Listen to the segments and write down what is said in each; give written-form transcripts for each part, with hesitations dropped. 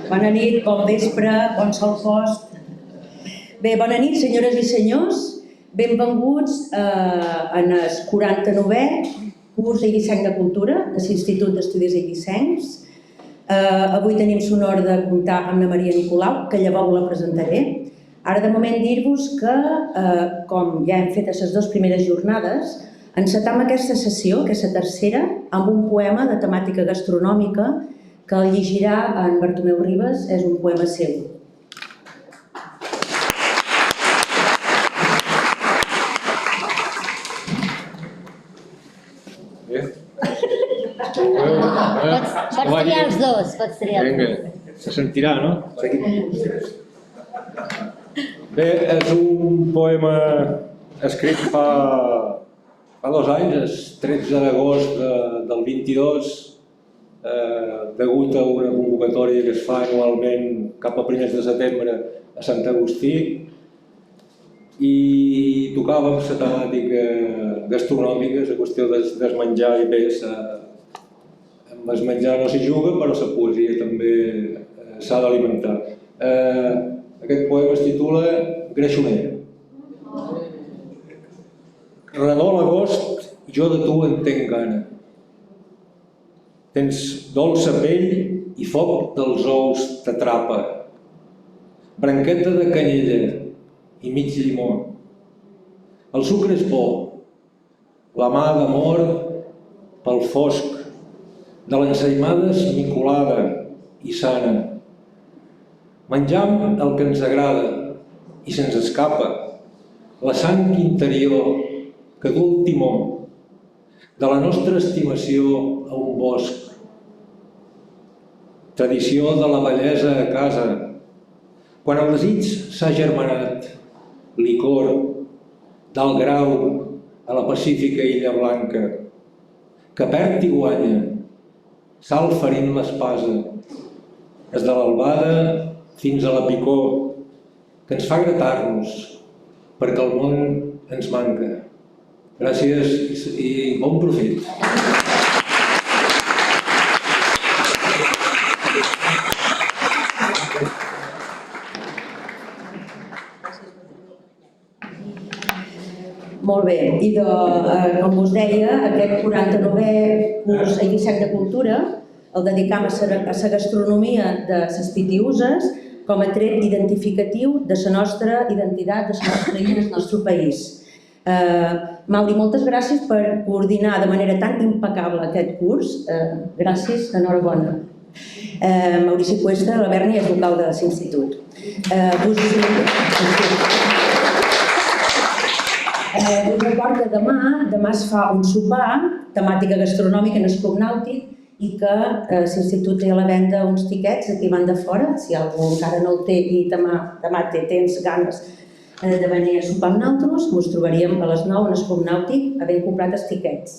Bona nit, bon vespre, bon sol post. Bé, bona nit, senyores i senyors. Benvinguts en el 49è curs Eivissenc de Cultura de l'Institut d'Estudis Eivissencs. Avui tenim l'honor de comptar amb la Maria Nicolau, que llavors la presentaré. Ara, de moment, dir-vos que, com ja hem fet a les dues primeres jornades, encetam aquesta sessió, que és la tercera, amb un poema de temàtica gastronòmica que el llegirà en Bartomeu Ribas, és un poema seu. Pots triar els dos, pots triar. Vinga, se sentirà, no? Bé, és un poema escrit fa 2 anys, el 13 d'agost del 22, degut a una convocatòria que es fa anualment cap a primers de setembre a Sant Agustí, i tocàvem la temàtica gastronòmica, la qüestió del menjar, i bé, amb el menjar no s'hi juga, però la poesia també s'ha d'alimentar. Aquest poema es titula Greixonera. Redó l'agost, jo de tu en tenc gana. Tens dolça pell i foc dels ous t'atrapa. Branqueta de canyella i mig llimó. El sucre és bo, la mà d'amor pel fosc, de l'ensaïmada esmicolada i sana. Menjam el que ens agrada i se'ns escapa, la sang interior que du el timó de la nostra estimació a un bosc. Tradició de la bellesa a casa, quan el desig s'ha germanat, licor, del Grau a la pacífica Illa Blanca, que perd i guanya, sal ferint l'espasa, des de l'albada fins a la picor, que ens fa gratar-nos, perquè el món ens manca. Gràcies i bon profit. Molt bé, i com us deia, aquest 49è curs Eivissenc de Cultura el dedicam a la gastronomia de les Pitiüses com a tret identificatiu de la nostra identitat, de la nostra illa, del nostre país. Mauri, moltes gràcies per coordinar de manera tan impecable aquest curs. Gràcies, enhorabona. Maurici Cuesta, la Berni, és vocal de l'Institut. Us recordo que demà es fa un sopar temàtica gastronòmica en el Club Nàutic i que l'Institut té a la venda uns tiquets aquí van de fora, si algú encara no el té i demà tens ganes de venir a sopar amb nosaltres, ens trobaríem a les 9 en el Club Nàutic havent comprat els tiquets.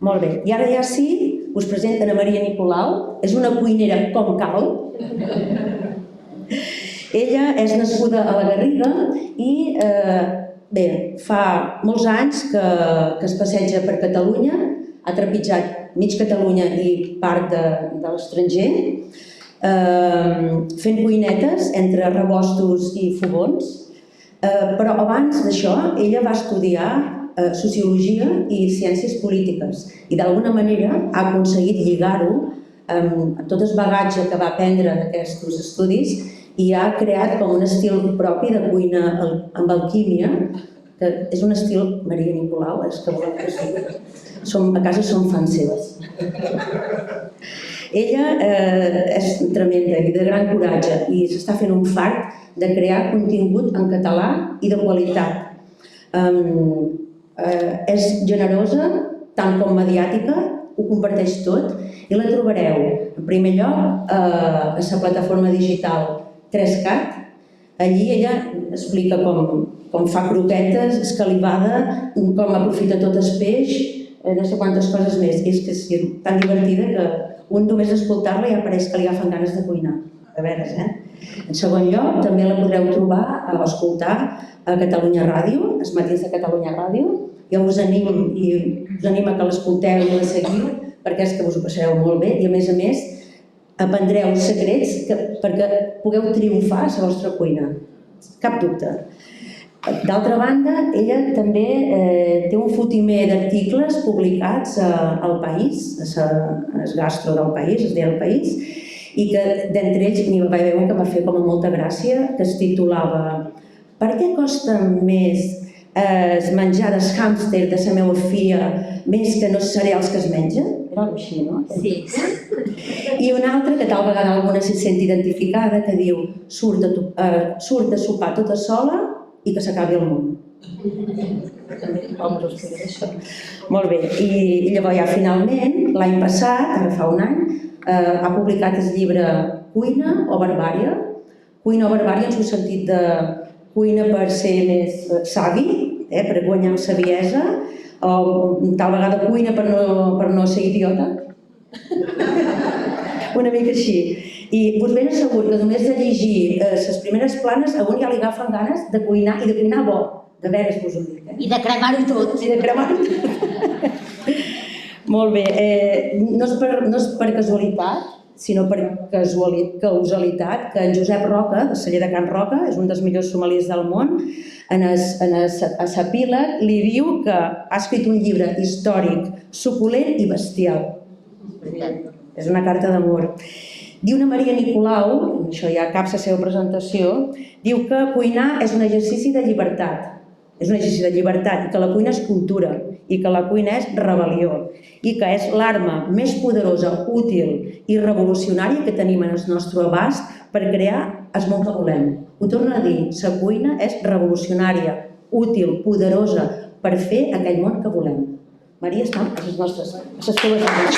Molt bé, i ara ja sí, us presenten a Maria Nicolau, és una cuinera com cal. Ella és nascuda a la Garriga i bé, fa molts anys que es passeja per Catalunya, ha trepitjat mig Catalunya i part de l'estranger, fent cuinetes entre rebostos i fogons, però abans d'això ella va estudiar Sociologia i Ciències Polítiques i d'alguna manera ha aconseguit lligar-ho amb tot el bagatge que va aprendre d'aquests estudis i ha creat com un estil propi de cuina amb alquímia, que és un estil Maria Nicolau, és que volem que sigui. A casa som fans seves. Ella és tremenda i de gran coratge i s'està fent un fart de crear contingut en català i de qualitat. És generosa, tant com mediàtica, ho comparteix tot i la trobareu, en primer lloc, a la plataforma digital 3Cat. Allí ella explica com fa croquetes, escalivada, com aprofita tot el peix, no sé quantes coses més. I és que és tan divertida que un només escoltar-la ja pareix que li agafen ganes de cuinar. De veres, En segon lloc, també la podreu trobar o escoltar a Catalunya Ràdio, els matins de Catalunya Ràdio. Jo us animo que l'escolteu i la seguiu, perquè és que us ho passareu molt bé i a més aprendreu secrets perquè pugueu triomfar a la vostra cuina. Cap dubte. D'altra banda, ella també té un fotimer d'articles publicats al País, al Gastro del País, es deia El País, i que d'entre ells n'hi va haver un que va fer com a molta gràcia, que es titulava "Per què costa més es menjar dels hàmsters de la meva filla més que no els cereals que es menja?" Era alguna així, no? Sí. I una altra, que tal vegada alguna s'hi sent identificada, que diu "Surt a sopar tota sola i que s'acabi el món". Molt bé, i llavors ja finalment, l'any passat, ara fa un any, ha publicat el llibre Cuina o Barbària. Cuina o Barbària en el sentit de cuina per ser més savi, per guanyar amb saviesa, o tal vegada cuina per no ser idiota. Una mica així. I us ben asseguro que només de llegir les primeres planes a un ja li agafen ganes de cuinar, i de cuinar bo, de veres vos ho dic. I de cremar-ho tot. I de cremar-ho tot. Molt bé, no és per casualitat, sinó per causalitat, que en Josep Roca, de Celler de Can Roca, és un dels millors sommeliers del món, a l'epíleg li diu que ha escrit un llibre històric, suculent i bestial. És una carta d'amor. Diu una Maria Nicolau, això ja cap la seva presentació, diu que cuinar és un exercici de llibertat. És un exercici de llibertat, i que la cuina és cultura, i que la cuina és rebel·lió, i que és l'arma més poderosa, útil i revolucionària que tenim en el nostre abast per crear el món que volem. Ho torno a dir, la cuina és revolucionària, útil, poderosa per fer aquell món que volem. Maria està a les nostres, a les teves mans.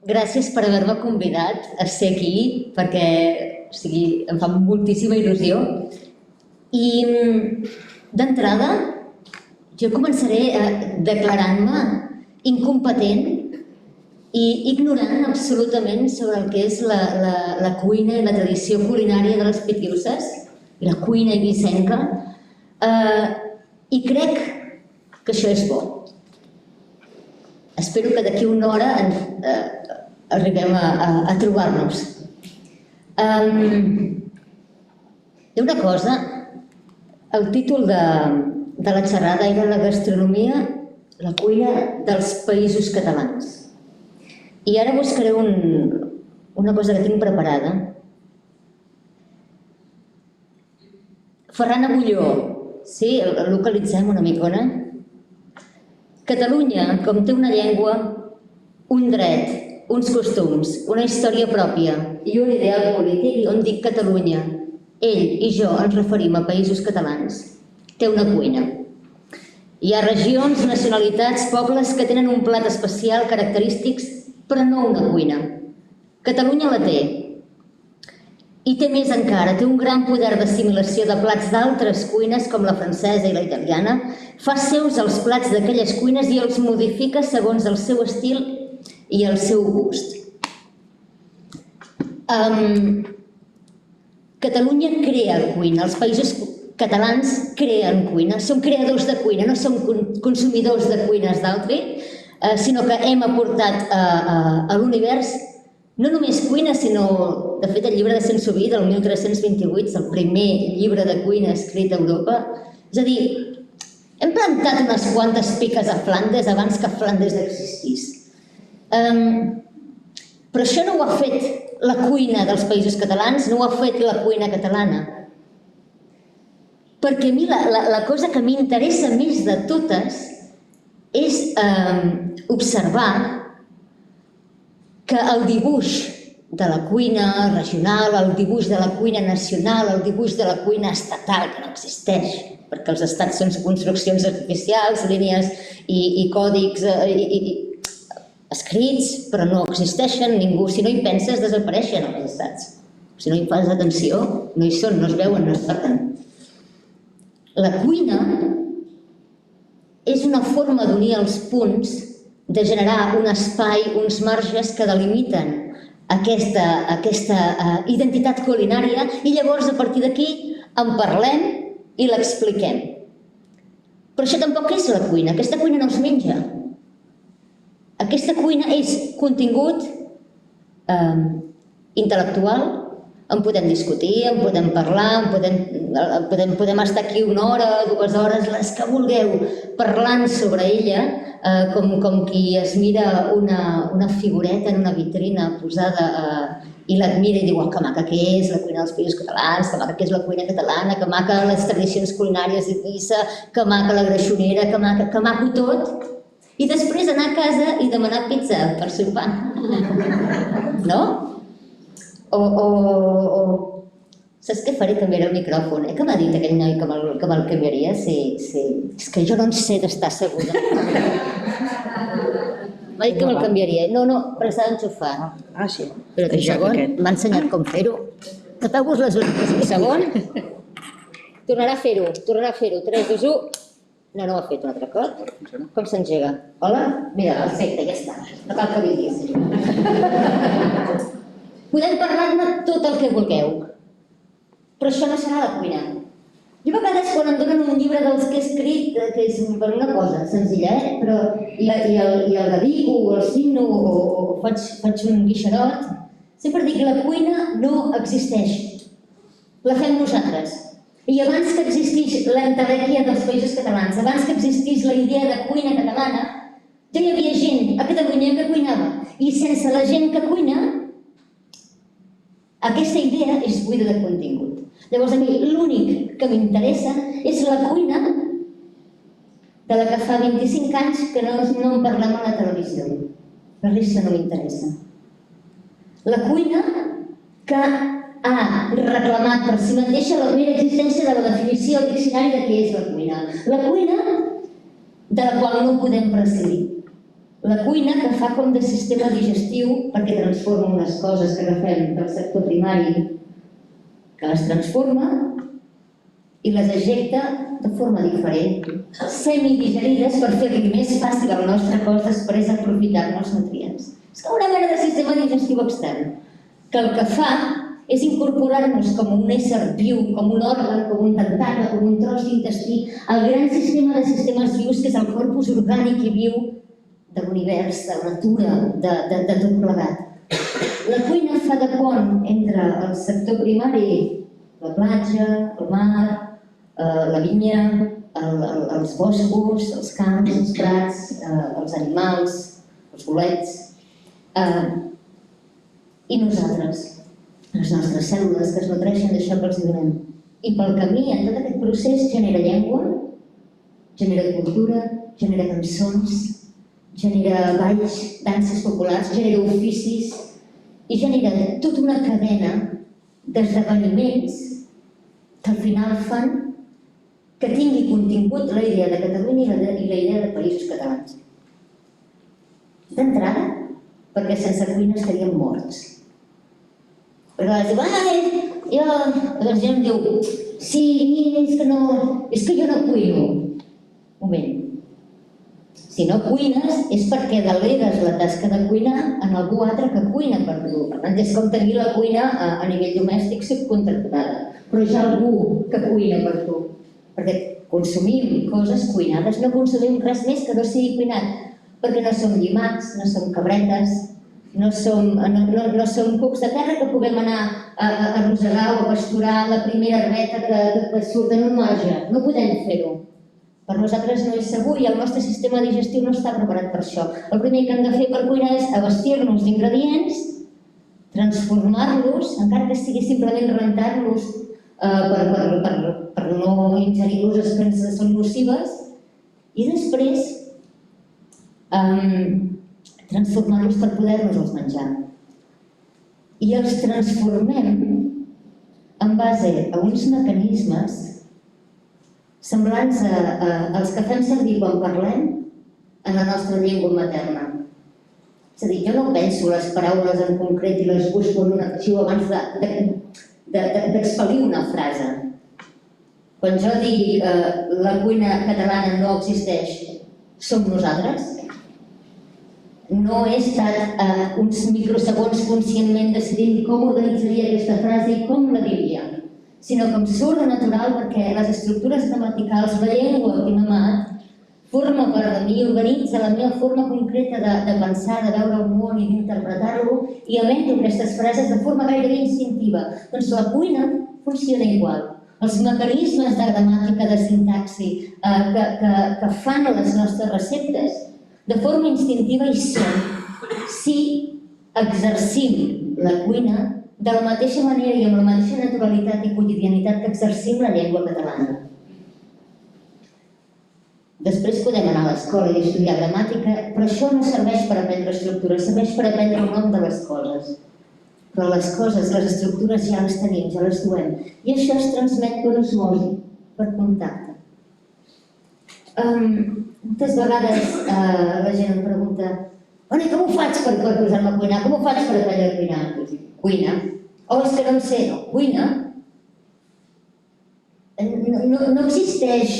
Gràcies per haver-me convidat a ser aquí, perquè em fa moltíssima il·lusió. I d'entrada, jo començaré declarant-me incompetent i ignorant absolutament sobre el que és la cuina i la tradició culinària de les Pitiüses, i la cuina eivissenca, i crec que això és bo. Espero que d'aquí una hora arribem a trobar-nos. Hi ha una cosa, el títol de la xerrada era la gastronomia, la cuina dels països catalans. I ara buscaré una cosa que tinc preparada. Ferran Agulló, sí? El localitzem una micona? Catalunya, com té una llengua, un dret, uns costums, una història pròpia i un ideal polític, i on dic Catalunya, ell i jo ens referim a països catalans, té una cuina. Hi ha regions, nacionalitats, pobles que tenen un plat especial, característics, però no una cuina. Catalunya la té. I té més encara, té un gran poder d'assimilació de plats d'altres cuines com la francesa i la italiana, fa seus els plats d'aquelles cuines i els modifica segons el seu estil i el seu gust. Catalunya crea cuina, els països catalans creen cuina, som creadors de cuina, no som consumidors de cuines d'altres, sinó que hem aportat a l'univers no només cuina, sinó, de fet, el llibre de Saint-Subi del 1328, el primer llibre de cuina escrit a Europa. És a dir, hem plantat unes quantes piques a Flandes abans que Flandes existís. Però això no ho ha fet la cuina dels països catalans, no ho ha fet la cuina catalana. Perquè a mi la cosa que m'interessa més de totes és observar que el dibuix de la cuina regional, el dibuix de la cuina nacional, el dibuix de la cuina estatal, que no existeix, perquè els estats són construccions artificials, línies i còdics escrits, però no existeixen, ningú, si no hi penses, desapareixen els estats. Si no hi fas atenció, no hi són, no es veuen, no es parlen. La cuina és una forma d'unir els punts, de generar un espai, uns marges que delimiten aquesta identitat culinària, i llavors a partir d'aquí en parlem i l'expliquem. Però això tampoc és la cuina. Aquesta cuina no es menja. Aquesta cuina és contingut intel·lectual, en podem discutir, en podem parlar, podem estar aquí 1 hora, 2 hores, les que vulgueu, parlant sobre ella, com qui es mira una figureta en una vitrina posada i l'admira i diu que maca que és la cuina dels Països Catalans, que maca que és la cuina catalana, que maca les tradicions culinàries d'Eivissa, que maca la greixonera, que maco tot, i després anar a casa i demanar pizza per sopar. No? Saps què faré també al micròfon? Que m'ha dit aquell noi que me'l canviaria? Sí. És que jo no en sé d'estar segura. M'ha dit que me'l canviaria. No, però s'ha d'enxufar. Sí. Però un segon, m'ha ensenyat com fer-ho. Tapeu-vos les ulls. Un segon. Tornarà a fer-ho. 3, 2, 1. No ho ha fet un altre cop. Com s'engega? Hola? Mira, perfecte, ja està. No cal que diguis. Podem parlar-ne tot el que vulgueu. Però això no serà la cuina. Jo a vegades quan em donen un llibre dels que he escrit, que és per una cosa senzilla, però i el dedico o el signo o faig un guixarot, sempre dic que la cuina no existeix. La fem nosaltres. I abans que existís l'entelèquia dels Països Catalans, abans que existís la idea de cuina catalana, ja hi havia gent a Catalunya que cuinava. I sense la gent que cuina, aquesta idea és buida de contingut. Llavors a mi l'únic que m'interessa és la cuina de la que fa 25 anys que no en parlem a la televisió. La resta no m'interessa. La cuina que ha reclamat per si mateixa la primera existència de la definició al diccionari de què és la cuina. La cuina de la qual no podem prescindir. La cuina que fa com de sistema digestiu perquè transforma unes coses que agafem del sector primari, que les transforma i les ejecta de forma diferent, semidigerides per fer-li més fàcil al nostre cos després aprofitar-ne els nutrients. És com una mena de sistema digestiu extern, que el que fa és incorporar-nos com un ésser viu, com un òrgan, com un tentacle, com un tros d'intestí, al gran sistema de sistemes vius que és el corpus orgànic i viu de l'univers, de la natura, de tot plegat. La cuina fa de pont entre el sector primari, la platja, el mar, la vinya, els boscos, els camps, els prats, els animals, els bolets, i nosaltres, les nostres cèl·lules que es nutreixen d'això que els donem. I pel camí, en tot aquest procés, genera llengua, genera cultura, genera cançons, genera balls, danses populars, genera oficis i genera tota una cadena d'esdeveniments que al final fan que tingui contingut la idea de Catalunya i la idea de Països Catalans. D'entrada, perquè sense cuina estaríem morts. Perquè a vegades diu, la gent diu, sí, és que jo no cuino. Un moment. Si no cuines és perquè delegues la tasca de cuinar en algú altre que cuina per tu. Per tant, és com tenir la cuina a nivell domèstic subcontractada. Però hi ha algú que cuina per tu. Perquè consumim coses cuinades, no consumim res més que no sigui cuinat. Perquè no som llimats, no som cabretes, no som cucs de terra que puguem anar a arrossegar o a pasturar la primera herbeta que surt en un marge. No podem fer-ho. Per nosaltres no és segur i el nostre sistema digestiu no està preparat per això. El primer que hem de fer per cuinar és abastir-nos d'ingredients, transformar-los, encara que sigui simplement rentar-los per no ingerir coses que ens són nocives, i després transformar-los per poder-nos-els menjar. I els transformem en base a uns mecanismes semblants als que fem servir quan parlem en la nostra llengua materna. És a dir, jo no penso les paraules en concret i les busco en un arxiu abans d'expel·lir una frase. Quan jo digui la cuina catalana no existeix, som nosaltres. No he estat uns microsegons conscientment decidint com organitzaria aquesta frase i com la diria, sinó que em surt de natural perquè les estructures gramaticals, la llengua que he mamat, forma part de mi, organitza la meva forma concreta de pensar, de veure el món i d'interpretar-lo, i emeto aquestes frases de forma gairebé instintiva. Doncs la cuina funciona igual. Els mecanismes de gramàtica, de sintaxi que fan les nostres receptes de forma instintiva hi són si exercim la cuina de la mateixa manera i amb la mateixa naturalitat i quotidianitat que exercim la llengua catalana. Després podem anar a l'escola i estudiar gramàtica, però això no serveix per aprendre estructures, serveix per aprendre el nom de les coses. Però les coses, les estructures ja les tenim, ja les duem. I això es transmet per osmosi, per contacte. Moltes vegades la gent em pregunta «Bueno, i com ho faig per posar-me a cuinar? Com ho faig per aprendre a cuinar?» Cuina. Oh, és que no en sé, no. Cuina. No existeix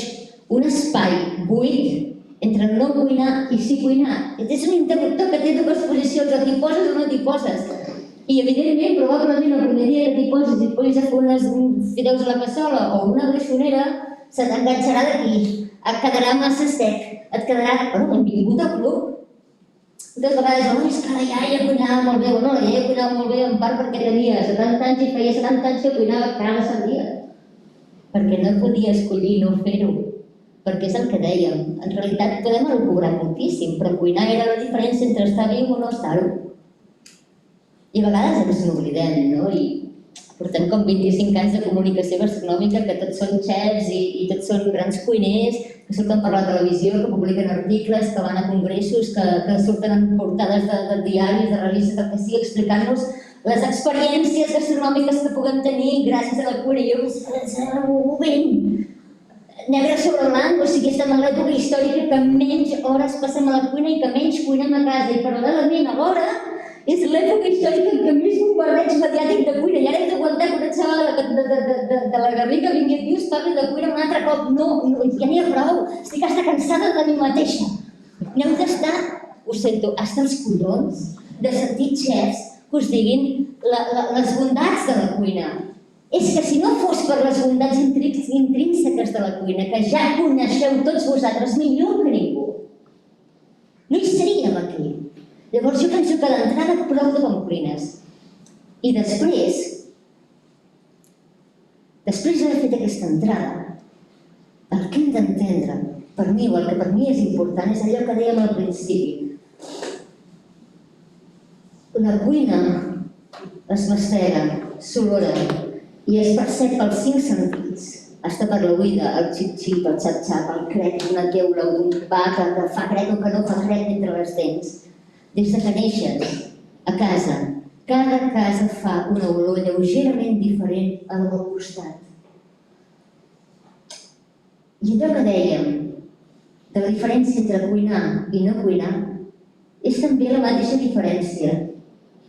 un espai buit entre no cuinar i sí cuinar. És un interruptor que té dues posicions, o t'hi poses o no t'hi poses. I evidentment, probablement el primer dia que t'hi poses i et posis a fer unes fideus a la cassola o una greixonera, se t'enganxarà d'aquí, et quedarà massa sec, et quedarà... Bueno, benvingut al club. Moltes vegades, oh, és que la iaia cuinava molt bé. Bueno, la iaia cuinava molt bé en part perquè tenia 70 anys i feia 70 anys que cuinava cada sant dia. Perquè no podia escollir no fer-ho. Perquè és el que dèiem, en realitat podem elucubrar moltíssim, però cuinar era la diferència entre estar viu o no estar-ho. I a vegades ens n'oblidem, no? I portem com 25 anys de comunicació gastronòmica, que tots són xefs i tots són grans cuiners, que surten per la televisió, que publiquen articles, que van a congressos, que surten en portades de diaris, de revistes, del que sigui, explicant-nos les experiències gastronòmiques que puguem tenir gràcies a la cuina. I jo, ho ben... Negre sobre blanc, o sigui, estem en l'època històrica que menys hores passem a la cuina i que menys cuinem a casa. I paral·lelament, alhora, és l'època històrica en què més bombardeig mediàtic de cuina. I ara hem d'aguantar que una xavala de la Garriga vingui aquí i us parli de cuina un altre cop. No, ja n'hi ha prou. Estic hasta cansada de mi mateixa. N'heu d'estar, ho sento, hasta els collons de sentir xefs que us diguin les bondats de la cuina. És que si no fos per les bondats intrínseques de la cuina, que ja coneixeu tots vosaltres millor que ningú, no hi seríem aquí. Llavors jo penso que d'entrada prou de com cuines. I després d'haver fet aquesta entrada, el que hem d'entendre, per mi, o el que per mi és important, és allò que dèiem al principi. La cuina es mastega, s'olora, i es percep pels 5 sentits. Hasta per l'oïda, el xip-xip, el xap-xap, el crec d'una teula o d'un pa que fa crec o que no fa crec entre les dents. Des que neixes, a casa, cada casa fa una olor lleugerament diferent a la del costat. I allò que dèiem, de la diferència entre cuinar i no cuinar, és també la mateixa diferència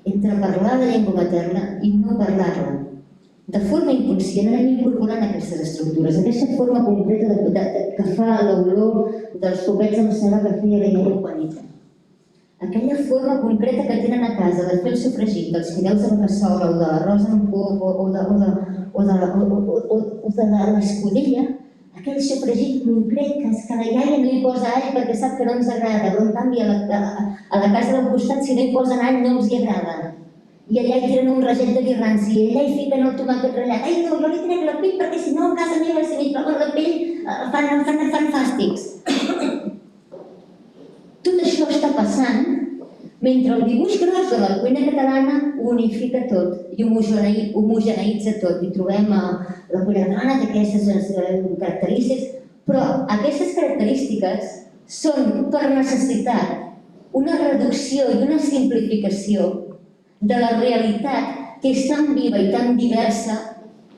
entre parlar la llengua materna i no parlar-la. De forma inconscient anem incorporant aquestes estructures, aquesta forma concreta que fa l'olor dels copets amb ceba que feia la meva Juanita. Aquella forma concreta que tenen a casa de fer el sofregit, dels fideus a la cassola, o de l'arròs amb pop, o de l'escudella, aquell sofregit concret que la iaia no hi posa all perquè sap que no ens agrada, però en canvi a la casa del costat si no hi posen all no els hi agrada. I allà hi tiren un raget de birranci, i allà hi fiquen el tomàquet ratllat. Ai, no, jo li trec la pell perquè si no a casa meva si m'hi troben la pell fan fàstics. Tot això està passant mentre el dibuix gros de la cuina catalana ho unifica tot i homogeneïtza tot. I trobem la cuina catalana té aquestes característiques, però aquestes característiques són per necessitat una reducció i una simplificació de la realitat que és tan viva i tan diversa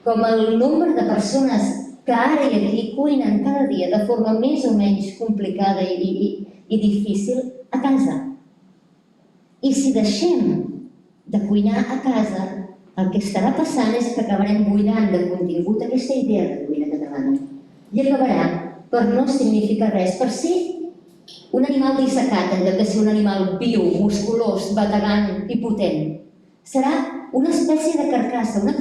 com el nombre de persones que ara i aquí cuinen cada dia de forma més o menys complicada i difícil a casa. I si deixem de cuinar a casa, el que estarà passant és que acabarem buidant de contingut aquesta idea de cuina catalana. I acabarà per no significar res, per ser un animal dissecat en lloc de ser un animal viu, musculós, bategant i potent. Serà una espècie de carcassa, una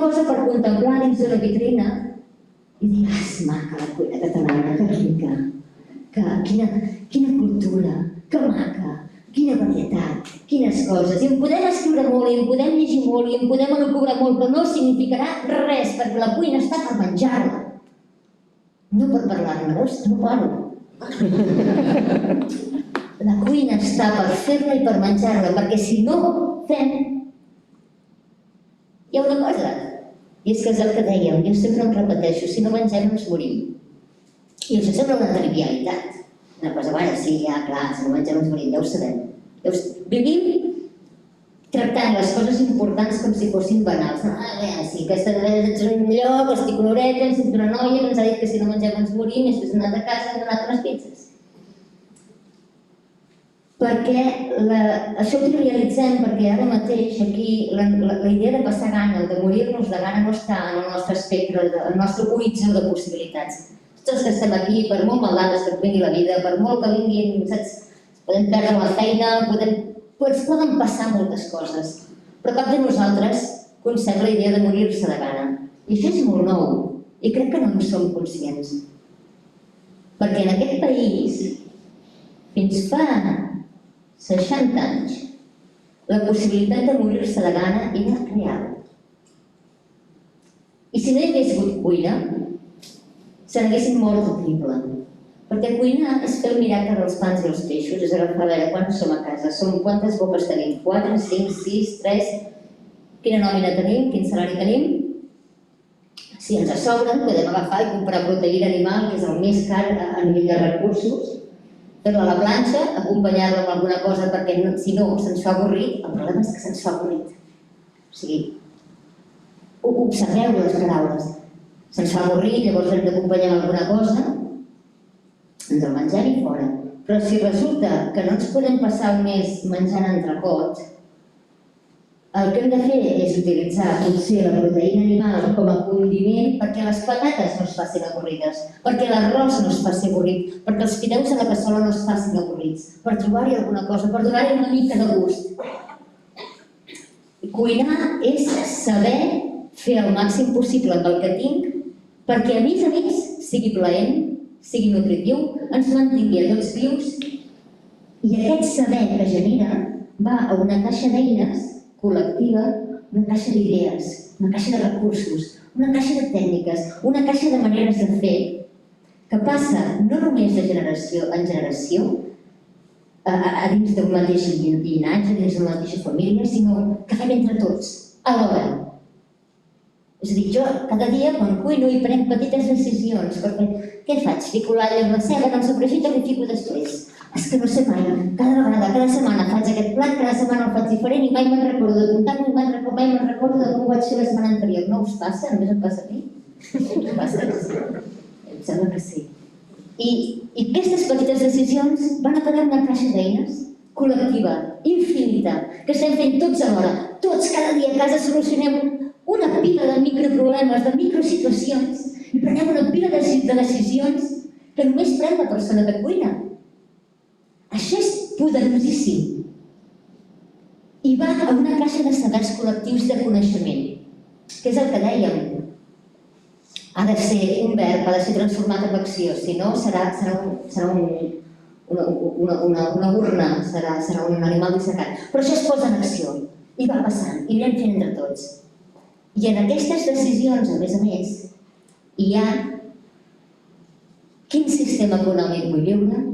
cosa per contemplar dins d'una vitrina i dir, és maca la cuina catalana, que rica, quina cultura, que maca, quina varietat, quines coses. I en podem escriure molt, i en podem llegir molt, i en podem elucubrar molt, però no significarà res, perquè la cuina està per menjar-la. No per parlar-ne, veus? No paro. La cuina està per fer-la i per menjar-la, perquè si no fem, hi ha una cosa, i és que és el que dèiem, jo sempre em repeteixo, si no mengem ens morim. I això sembla una trivialitat. Una cosa, bueno, sí, ja, clar, si no mengem ens morim, ja ho sabem. Vivim tractant les coses importants com si fossin banals. Sí, aquesta ets un lloc, estic una horeta, em sento una noia que ens ha dit que si no mengem ens morim, i després hem anat a casa i hem donat unes pizzas. Perquè això ho trivialitzem, perquè ara mateix aquí la idea de passar gana, de morir-nos de gana, no està en el nostre espectre, en el nostre horitzó de possibilitats. Tots els que estem aquí, per molt maldades que vingui la vida, per molt que vinguin, saps, podem perdre la feina, ens poden passar moltes coses, però cap de nosaltres concep la idea de morir-se de gana. I això és molt nou, i crec que no en som conscients. Perquè en aquest país, fins fa 60 anys, la possibilitat de morir-se de gana era real. I si no hi hagués hagut cuina, se n'haguessin mort el triple. Perquè cuinar és fer el miracle dels pans i els peixos, és agafar a veure quants som a casa, quantes boques tenim, 4, 5, 6, 3, quina nòmina tenim, quin salari tenim. Si ens sobren, podem agafar i comprar proteïna animal, que és el més car a nivell de recursos, fer-la a la planxa, acompanyar-la amb alguna cosa, perquè si no se'ns fa avorrit, el problema és que se'ns fa avorrit. O sigui, observeu les paraules. Se'ns fa avorrit, llavors hem d'acompanyar amb alguna cosa, ens el mengem i fora. Però si resulta que no ens podem passar un mes menjant entrecot, el que hem de fer és utilitzar potser la proteïna animal com a condiment perquè les patates no es facin avorrides, perquè l'arròs no es faci avorrit, perquè els fideus a la cassola no es facin avorrits, per trobar-hi alguna cosa, per donar-hi una mica de gust. Cuinar és saber fer el màxim possible pel que tinc, perquè a més sigui plaent, sigui nutritiu, ens mantingui a tots vius, i aquest saber que genera va a una caixa d'eines col·lectiva, una caixa d'idees, una caixa de recursos, una caixa de tècniques, una caixa de maneres de fer, que passa no només de generació en generació, a dins d'un mateix llinatge, dins d'una mateixa família, sinó que fem entre tots, alhora. És a dir, jo cada dia quan cuino i prenc petites decisions, perquè què faig? Fico l'all amb la ceba, no sofregit o li fico després? És que no sé mai, cada vegada, cada setmana faig aquest plat, cada setmana el faig diferent i mai me'n recordo d'apuntar-me, mai me'n recordo de com ho vaig fer la setmana anterior. No us passa? Només em passa a mi? Us passa? Em sembla que sí. I aquestes petites decisions van a parar una caixa d'eines col·lectiva, infinita, que estem fent tots alhora. Tots cada dia a casa solucionem una pila de microproblemes, de microsituacions i prenem una pila de decisions que només pren la persona que cuina. Això és poderosíssim. I va a una caixa de sabers col·lectius de coneixement, que és el que dèiem. Ha de ser un verb, ha de ser transformat en acció, si no serà una urna, serà un animal dissecat. Però això es posa en acció, i va passant, i anem fent entre tots. I en aquestes decisions, a més, hi ha quin sistema econòmic vull viure,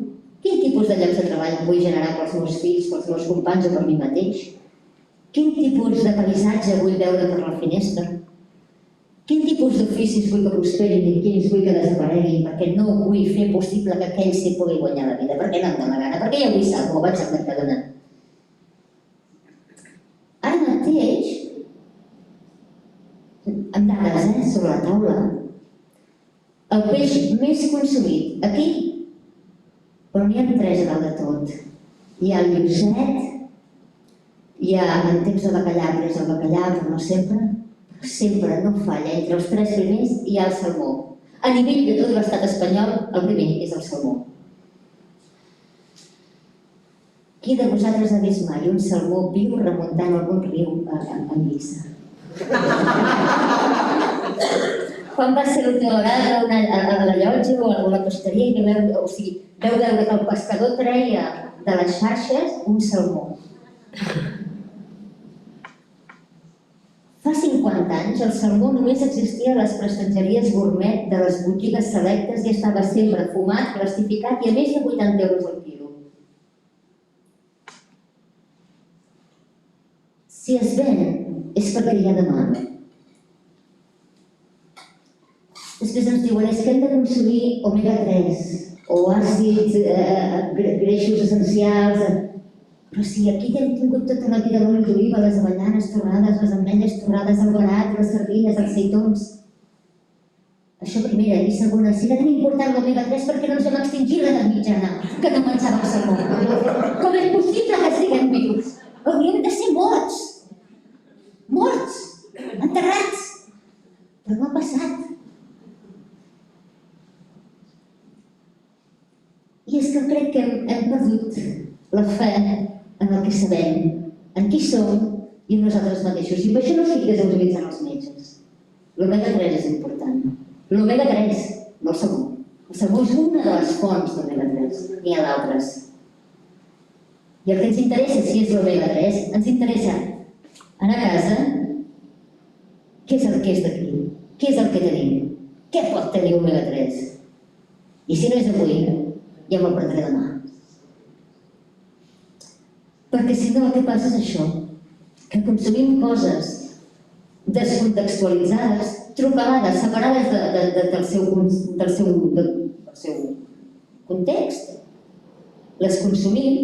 quin tipus de llocs de treball vull generar pels meus fills, pels meus companys o per mi mateix, quin tipus de paisatge vull veure per la finestra, quin tipus d'oficis vull que prosperin i quins vull que desapareguin, perquè no vull fer possible que aquell s'hi pugui guanyar la vida, perquè no em dóna gana, perquè ja vull saber com vaig al Mercadona. Ara mateix, amb dades sobre la taula, el peix més consumit aquí, però n'hi ha 3 a dalt de tot. Hi ha el llucet, hi ha en temps de bacallà, que és el bacallà, però no sempre no falla. Entre els 3 primers hi ha el salmó. A nivell de tot l'estat espanyol, el primer és el salmó. Qui de vosaltres ha vist mai un salmó viu remuntant algun riu a Eivissa? Quan va ser l'última vegada a la llotja o a la pescaria i veu veure que el pescador treia de les xarxes un salmó. Fa 50 anys el salmó només existia a les prestatgeries gourmet de les botigues selectes i estava sempre fumat, plastificat i a més de 80 euros al quilo. Si es ven, és perquè hi ha demanda. Després ens diuen que hem de consumir omega-3 o àcids greixos essencials. Però si aquí hem tingut tota la vida l'oli d'oliva, les avellanes torrades, les ametlles torrades, el verat, les sardines, els seitons. Això primera. I segona, si era tan important l'omega-3, per què no ens vam extingir l'edat mitjana, que no menjàvem salmó? Com és possible que siguem vius? Hauríem de ser morts. Morts. Enterrats. Però no ha passat. I és que crec que hem perdut la fe en el que sabem, en qui som i en nosaltres mateixos. I per això no fiques a utilitzar els metges. L'omega-3 és important. L'omega-3, no el salmó. El salmó és una de les fonts d'omega-3, n'hi ha d'altres. I el que ens interessa, si és l'omega-3, ens interessa anar a casa, què és el que és d'aquí? Què és el que tenim? Què pot tenir omega-3? I si no és avui, ja me'l prendré demà. Perquè si no, el que passa és això, que consumim coses descontextualitzades, trucades, separades del seu context, les consumim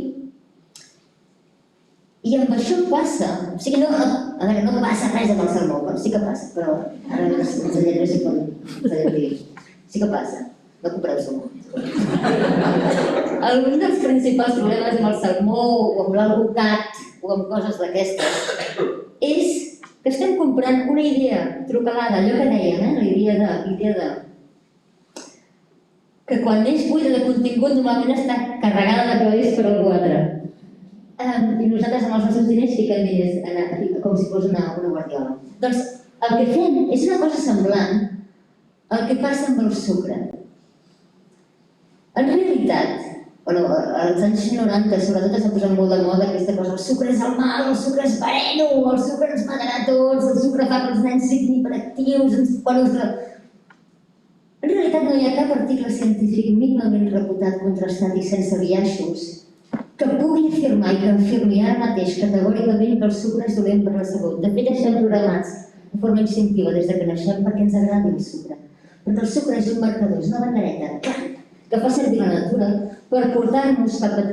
i amb això passa. O sigui, no passa res amb el salmó, sí que passa, però ara els lletres sí poden dir. Sí que passa, no compreu salmó. Un dels principals problemes amb el salmó o amb l'alvocat o amb coses d'aquestes és que estem comprant una idea trucalada, allò que dèiem, la idea de que quan és buida de contingut normalment està carregada de clavís per algú altre. I nosaltres amb els nostres diners fiquem diners com si fos una guardiola. Doncs el que fem és una cosa semblant al que passa amb el sucre. En realitat, als anys 90 sobretot es va posar molt de moda aquesta cosa, el sucre és el mal, el sucre és veneno, el sucre ens matarà a tots, el sucre fa que els nens siguin hiperactius, En realitat no hi ha cap article científic mínimament reputat, contrastat i sense biaixos que pugui afirmar i que afirmi ara mateix categòricament que el sucre és dolent per la salut. De fet, estem programats de forma instintiva des que naixem perquè ens agradi el sucre. Perquè el sucre és un marcador, és una bandereta que fa servir la natura per portar-nos cap a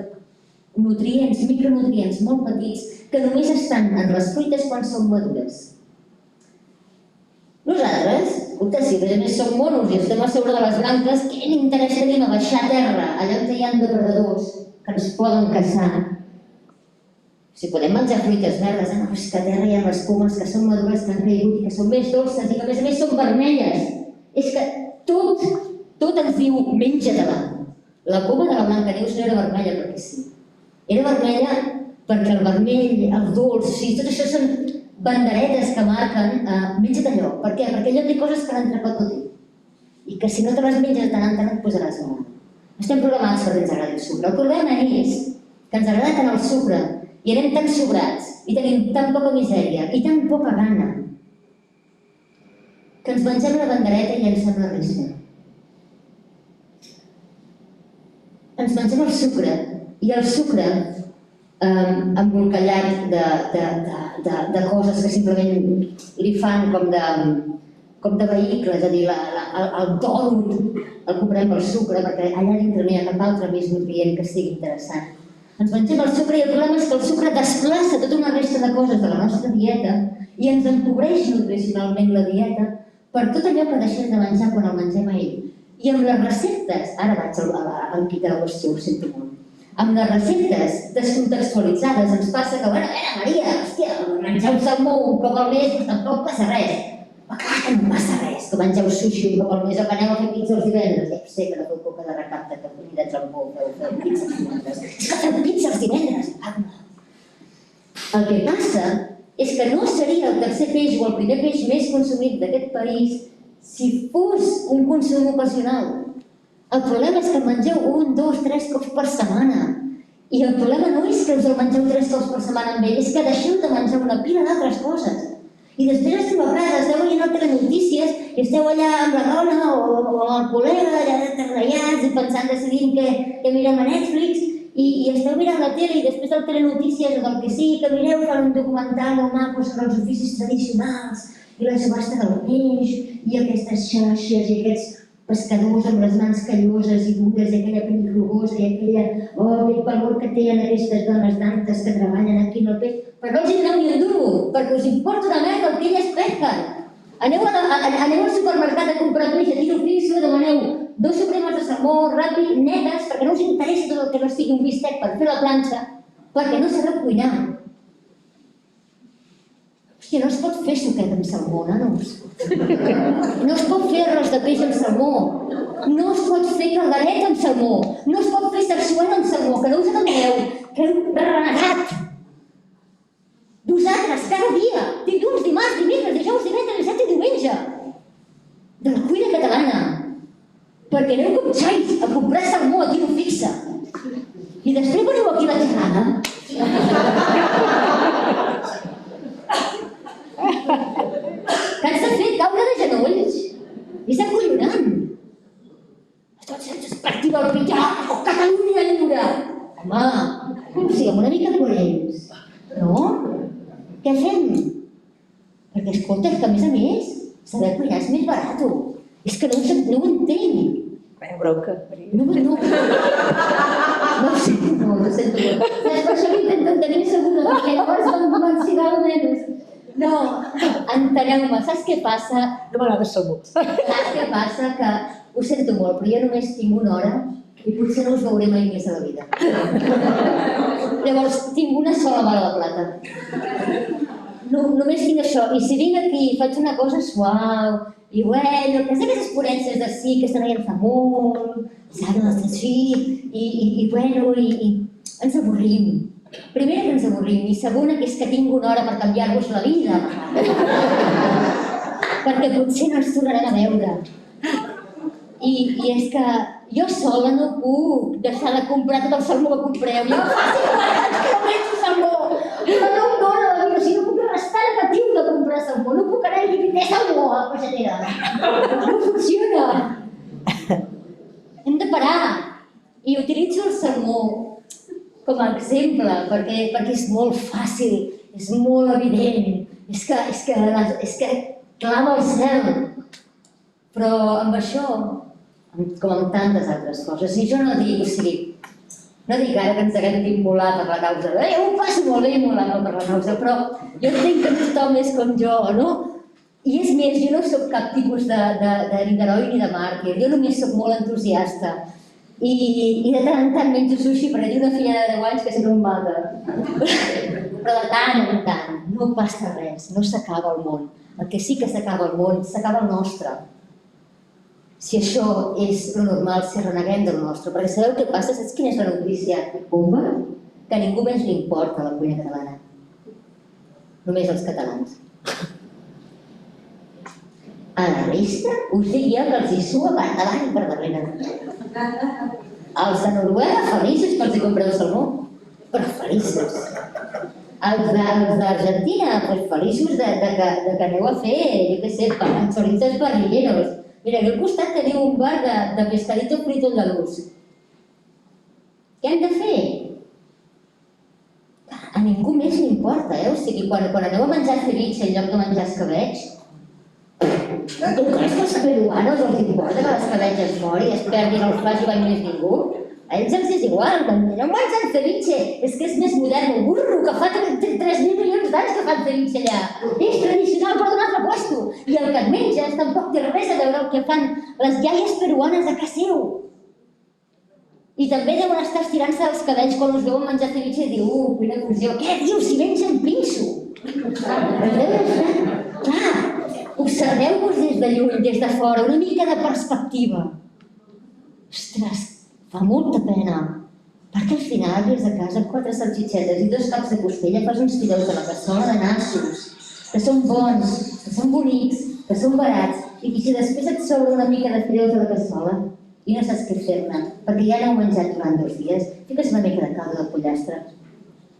nutrients, micronutrients molt petits que només estan en les fruites quan són madures. Nosaltres, si a més som monos i estem a sobre de les branques, quin interès tenim a baixar a terra, allà on hi ha depredadors que ens poden caçar? Si podem menjar fruites verdes, però és que a terra hi ha les pomes que són madures, que han caigut i que són més dolces i que a més són vermelles. És que tot ens diu menja-te-la. La poma de la Blancaneus no era vermella perquè sí. Era vermella perquè el vermell, el dolç, tot això són banderetes que marquen menja-te allò. Per què? Perquè allò té coses que l'entrepat no té. I que si no te les menges de tant en tant et posaràs mal. Estem programats perquè ens agradi el sucre. El problema és que ens agrada tant el sucre i anem tan sobrats i tenim tan poca misèria i tan poca gana que ens mengem la bandereta i llancem la resta. Ens mengem el sucre, i el sucre embolcallat de coses que simplement li fan com de vehicle, és a dir, el dònut el comprem el sucre perquè allà dintre no hi ha cap altre més nutrient que sigui interessant. Ens mengem el sucre i el problema és que el sucre desplaça tota una resta de coses de la nostra dieta i ens empobreix nutricionalment la dieta per tot allò que deixem de menjar quan el mengem a ell. I amb les receptes, ara vaig al quid de la qüestió, ho sento molt, amb les receptes descontextualitzades ens passa que, a veure, Maria, hòstia, menjar un salmó un cop al mes tampoc passa res. Però clar que no passa res, que mengeu sushi un cop al mes o que aneu a fer pizza els divendres. Ja sé que no feu coca de recapte, que convidats al món, feu pizza els divendres. És que feu pizza els divendres! El que passa és que no seria el tercer peix o el primer peix més consumit d'aquest país si fos un consum ocasional. El problema és que mengeu 1, 2, 3 cops per setmana. I el problema no és que us el mengeu 3 cops per setmana amb ell, és que deixeu de menjar una pila d'altres coses. I després esteu a casa, esteu veient el telenotícies i esteu allà amb la dona o amb el col·lega, allà terrellats i pensant, decidint què mirem a Netflix i esteu mirant la tele i després del telenotícies o del que sigui que mireu fan un documental molt maco sobre els oficis tradicionals i la subhasta del peix i aquestes xarxes i aquests pescadors amb les mans calloses i dures i aquella pell rugosa i aquell valor que tenen aquestes dones d'antes que treballen aquí en el peix. Però no els hi doneu ni un duro, perquè us importa una merda el que elles pesquen. Aneu al supermercat a comprar peix a tiro fixo, demaneu 2 supremes de salmó, ràpid, netes, perquè no us interessa tot el que no sigui un bistec per fer la planxa, perquè no sabeu cuinar. Hòstia, no es pot fer suquet amb salmó, nanos. No es pot fer arròs de peix amb salmó. No es pot fer caldereta amb salmó. No es pot fer sarsuela amb salmó, que no us adoneu, que heu renegat. Vosaltres, cada dia, dilluns, dimarts, dimecres, dijous, divendres, dissabte i diumenge, de la cuina catalana, perquè aneu com xais a comprar salmó a tiro fixa. I després veniu aquí a la xerrada. Que ens ha fet caure de genolls. És acollonant. Tots ens perspectiva el pitjor. Oh, Catalunya lliure! Home, siguem una mica coherents. No? Què fem? Perquè, escolta, que a més, saber cuinar és més barat. És que no ho entenc. Bronca. No ho sento molt. Per això m'intenten tenir segura, perquè llavors m'ensigar almenys. No, enteneu-me, saps què passa? No m'agrada salmó. Saps què passa? Que ho sento molt, però jo només tinc 1 hora i potser no us veuré mai més a la vida. Llavors, tinc una sola bala de plata. Només tinc això. I si vinc aquí i faig una cosa suau, i bueno, que sé aquestes ponències de sí, que estan allà fa molt, saps, sí, i bueno, i ens avorrim. Primera que ens avorrim, i segona que és que tinc 1 hora per canviar-vos la vida. Perquè potser no ens tornarem a veure. I és que jo sola no puc deixar de comprar tot el salmó que compreu. Jo fa 5 anys que no menjo salmó, però no em dóna la vida, si no puc restar negatiu de comprar salmó, no puc anar i dir salmó a la peixatera. No funciona. Hem de parar. I utilitzo el salmó com a exemple, perquè és molt fàcil, és molt evident, és que clama al cel. Però amb això, com amb tantes altres coses, i jo no dic, no dic ara que ens haguem d'immolar per la causa, ho passo molt bé immolant-me per la causa, però jo entenc que tothom és com jo, no? I és més, jo no soc cap tipus de ni d'heroi ni de màrtir, jo només soc molt entusiasta. I de tant en tant menjo sushi perquè tinc una filla de 10 anys que si no em mata. Però de tant en tant no passa res, no s'acaba el món. El que sí que s'acaba el món, s'acaba el nostre. Si això és lo normal, si reneguem del nostre. Perquè sabeu què passa? Saps quina és la notícia bomba? Que a ningú més li importa la cuina catalana. Només els catalans. A la resta, us dic jo que els hi sua per davant i per darrere. Els de Noruega, feliços que els hi compreu salmó, però feliços. Els d'Argentina, feliços que aneu a fer, jo què sé, choritos parrilleros. Mira, aquí al costat teniu un bar de pescadito frito andalús. Què hem de fer? A ningú més li importa, O sigui, quan aneu a menjar ceviche en lloc de menjar escabeig, tu creus que els peruanos els importa que l'escabeig es mori, es perdin els plats i va més ningú? A ells els és igual, no mengen ceviche, és que és més modern, el burro, que fa 3.000 milions d'anys que fan ceviche allà. És tradicional per d'un altre puesto. I el que et menges tampoc té res a veure el que fan les iaies peruanes a casa seu. I també deuen estar estirant-se els cabells quan us veuen menjar ceviche i diu, quina fusió, què dius si mengen pinso? Clar, observeu-vos des de lluny, des de fora, una mica de perspectiva. Ostres, fa molta pena Perquè al final arribes a casa amb 4 salxitxetes i 2 caps de costella, fas uns fideus de la cassola de nassos, que són bons, que són bonics, que són barats, i que si després et sobra una mica de fideus de la cassola i no saps què fer-ne, perquè ja n'heu menjat durant 2 dies, fiques una mica de caldo de pollastre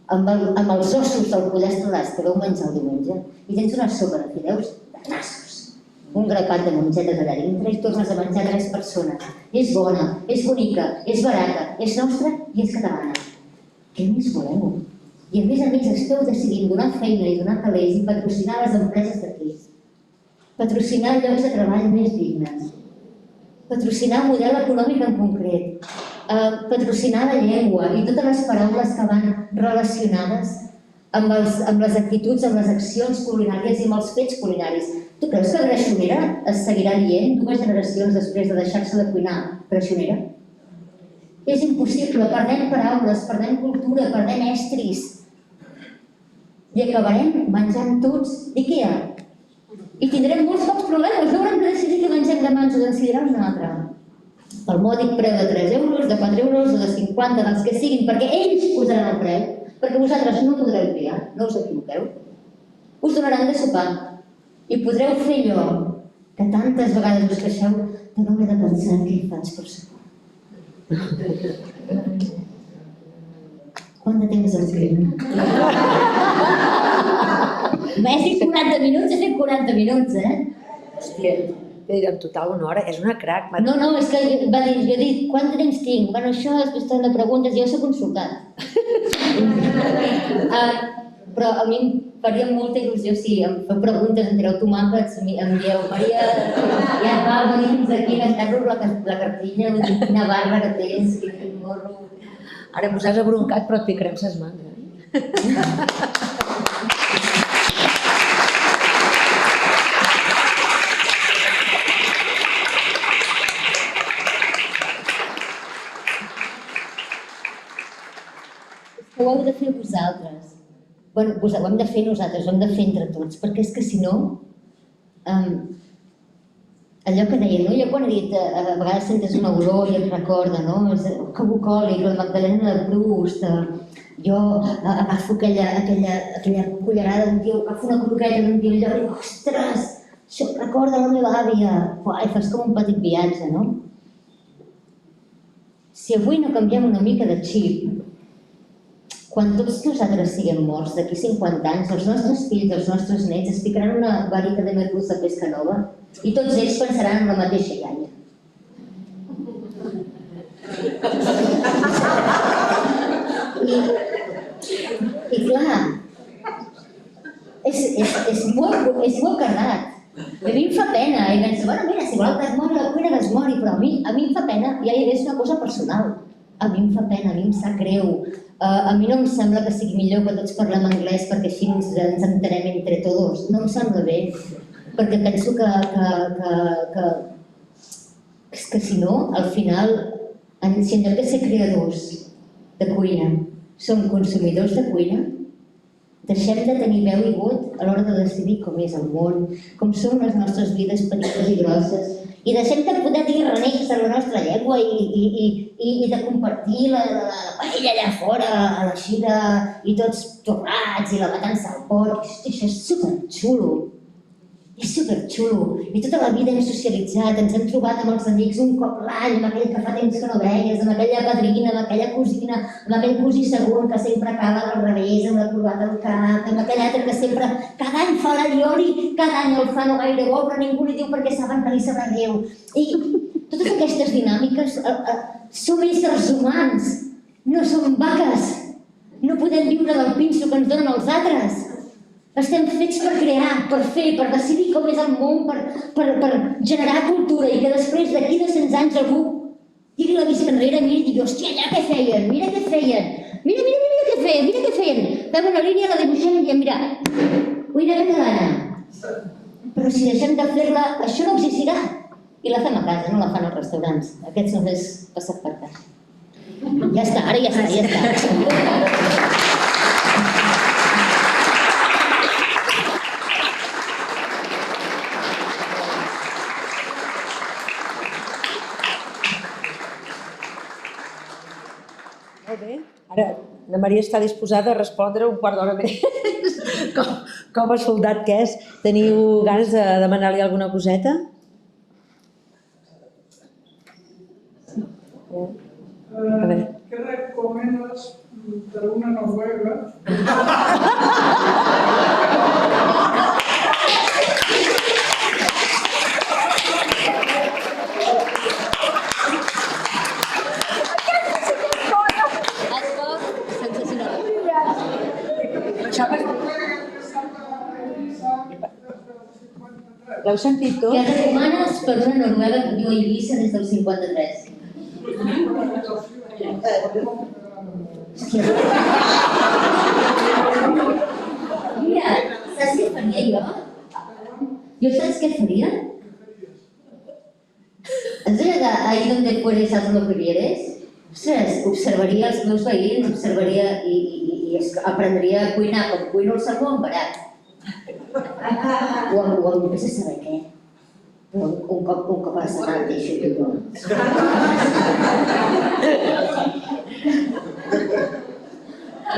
amb els ossos del pollastre d'as que vau menjar el diumenge i tens una sopa de fideus de nassos. Un grapat de mongetes allà dintre i tornes a menjar 3 persones. És bona, és bonica, és barata, és nostra i és catalana. Què més voleu? I a més esteu decidint donar feina i donar calés i patrocinar les empreses d'aquí. Patrocinar llocs de treball més dignes. Patrocinar un model econòmic en concret. Patrocinar la llengua i totes les paraules que van relacionades amb les actituds, amb les accions culinàries i amb els fets culinaris. Tu creus que Greixonera es seguirà dient 2 generacions després de deixar-se de cuinar Greixonera? És impossible, perdem paraules, perdem cultura, perdem estris. I acabarem menjant tots d'Ikea. I tindrem molts pocs problemes, no haurem de decidir que mengem demà, ens ho decidirà un altre. Pel mòdic preu de 3 euros, de 4 euros o de 50, dels que siguin, perquè ells posaran el preu, perquè vosaltres no podreu triar, no us equivoqueu. Us donaran de sopar i podreu fer allò que tantes vegades us queixeu de no haver de pensar en què faig per sopar. Quant de temps has fet? He dit 40 minuts, he fet 40 minuts, Hòstia, en total 1 hora, és una crac. No, és que va dir, jo he dit, quant de temps tinc? Bueno, això, després de preguntes, jo s'ha consultat. Però a mi em faria molta il·lusió si em feu preguntes, em tireu tomàquets, em dieu, Maria, ja va venir fins aquí, gastar-vos la cartilla, quina barra que tens, quin morro. Ara mos has abroncat, però et picarem ses mans. Ho heu de fer vosaltres. Bueno, ho hem de fer nosaltres, ho hem de fer entre tots, perquè és que si no, allò que deia, no? Jo quan he dit, a vegades sentes una olor i et recorda, no? Que bucòlic, la Magdalena de Proust, jo agafo aquella cullerada d'un dia, agafo una croqueta d'un dia, allò i dic, ostres, això em recorda la meva àvia. I fas com un petit viatge, no? Si avui no canviem una mica de xip, quan tots nosaltres siguem morts d'aquí 50 anys, els nostres fills, els nostres nets es ficaran una varita de merluza pesca nova i tots ells pensaran en la mateixa iaia. I clar, és molt cardat. A mi em fa pena, i penso, bueno, mira, si voleu que es mori la cuina, que es mori, però a mi em fa pena, ja és una cosa personal. A mi em fa pena, a mi em sap greu. A mi no em sembla que sigui millor que tots parlem anglès perquè així ens entenem entre tots. No em sembla bé, perquè penso que si no, al final, si en lloc de ser creadors de cuina, som consumidors de cuina, deixem de tenir veu i vot a l'hora de decidir com és el món, com són les nostres vides petites i grosses, i deixem de poder dir renecs en la nostra llengua i de compartir la paella allà fora, a la xina, i tots torrats, i la matança al porc. Això és superxulo. És superxulo. I tota la vida hem socialitzat, ens hem trobat amb els amics un cop l'any, amb aquell que fa temps que no veies, amb aquella padrina, amb aquella cosina, amb aquell cosí segon que sempre acaba al revés, amb la corbata al cap, amb aquell altre que sempre cada any fa l'allioli, cada any el fa no gaire bo, però ningú li diu perquè saben que li sabrà greu. I totes aquestes dinàmiques som éssers humans, no som vaques. No podem viure del pinso que ens donen els altres. Estem fets per crear, per fer, per decidir com és el món, per generar cultura i que després d'aquí 200 anys algú tiri la vista enrere, miri i digui, hòstia, allà què feien, mira què feien, mira què feien. Fem una línia, la dibuixem i diem, mira, cuina catalana. Però si deixem de fer-la, això no existirà. I la fem a casa, no la fan als restaurants. Aquests només passen per casa. Ja està, ara ja està. Molt bé, La Maria està disposada a respondre un quart d'hora més. Com a soldat que és. Teniu ganes de demanar-li alguna coseta? Què recomanes d'una novel·la? L'heu sentit tot? Què recomanes per una novel·la que viu a Eivissa des del 53? Mira, saps què faria jo? Jo saps què faria? ¿Has oído ahí donde fueres haz lo que vieres? Ostres, observaria els meus veïns, observaria i aprendria a cuinar com cuino el salmó embarat. O vés a saber què. Un cop a la setmana deixo tot.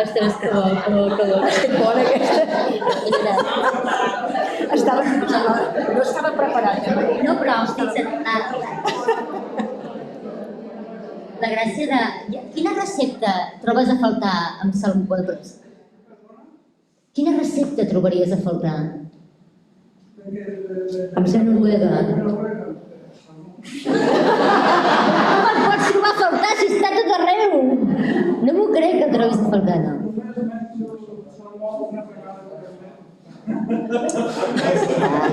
Ostres, que bo. Estic bona aquesta. No estava preparat. No, però estic sentat. La gràcia de... Quina recepta trobes a faltar amb salmó? Quina recepta trobaries a faltar? Amb ser noruega. Com et pots trobar a faltar si està tot arreu? No m'ho crec que el trobis a faltar, no.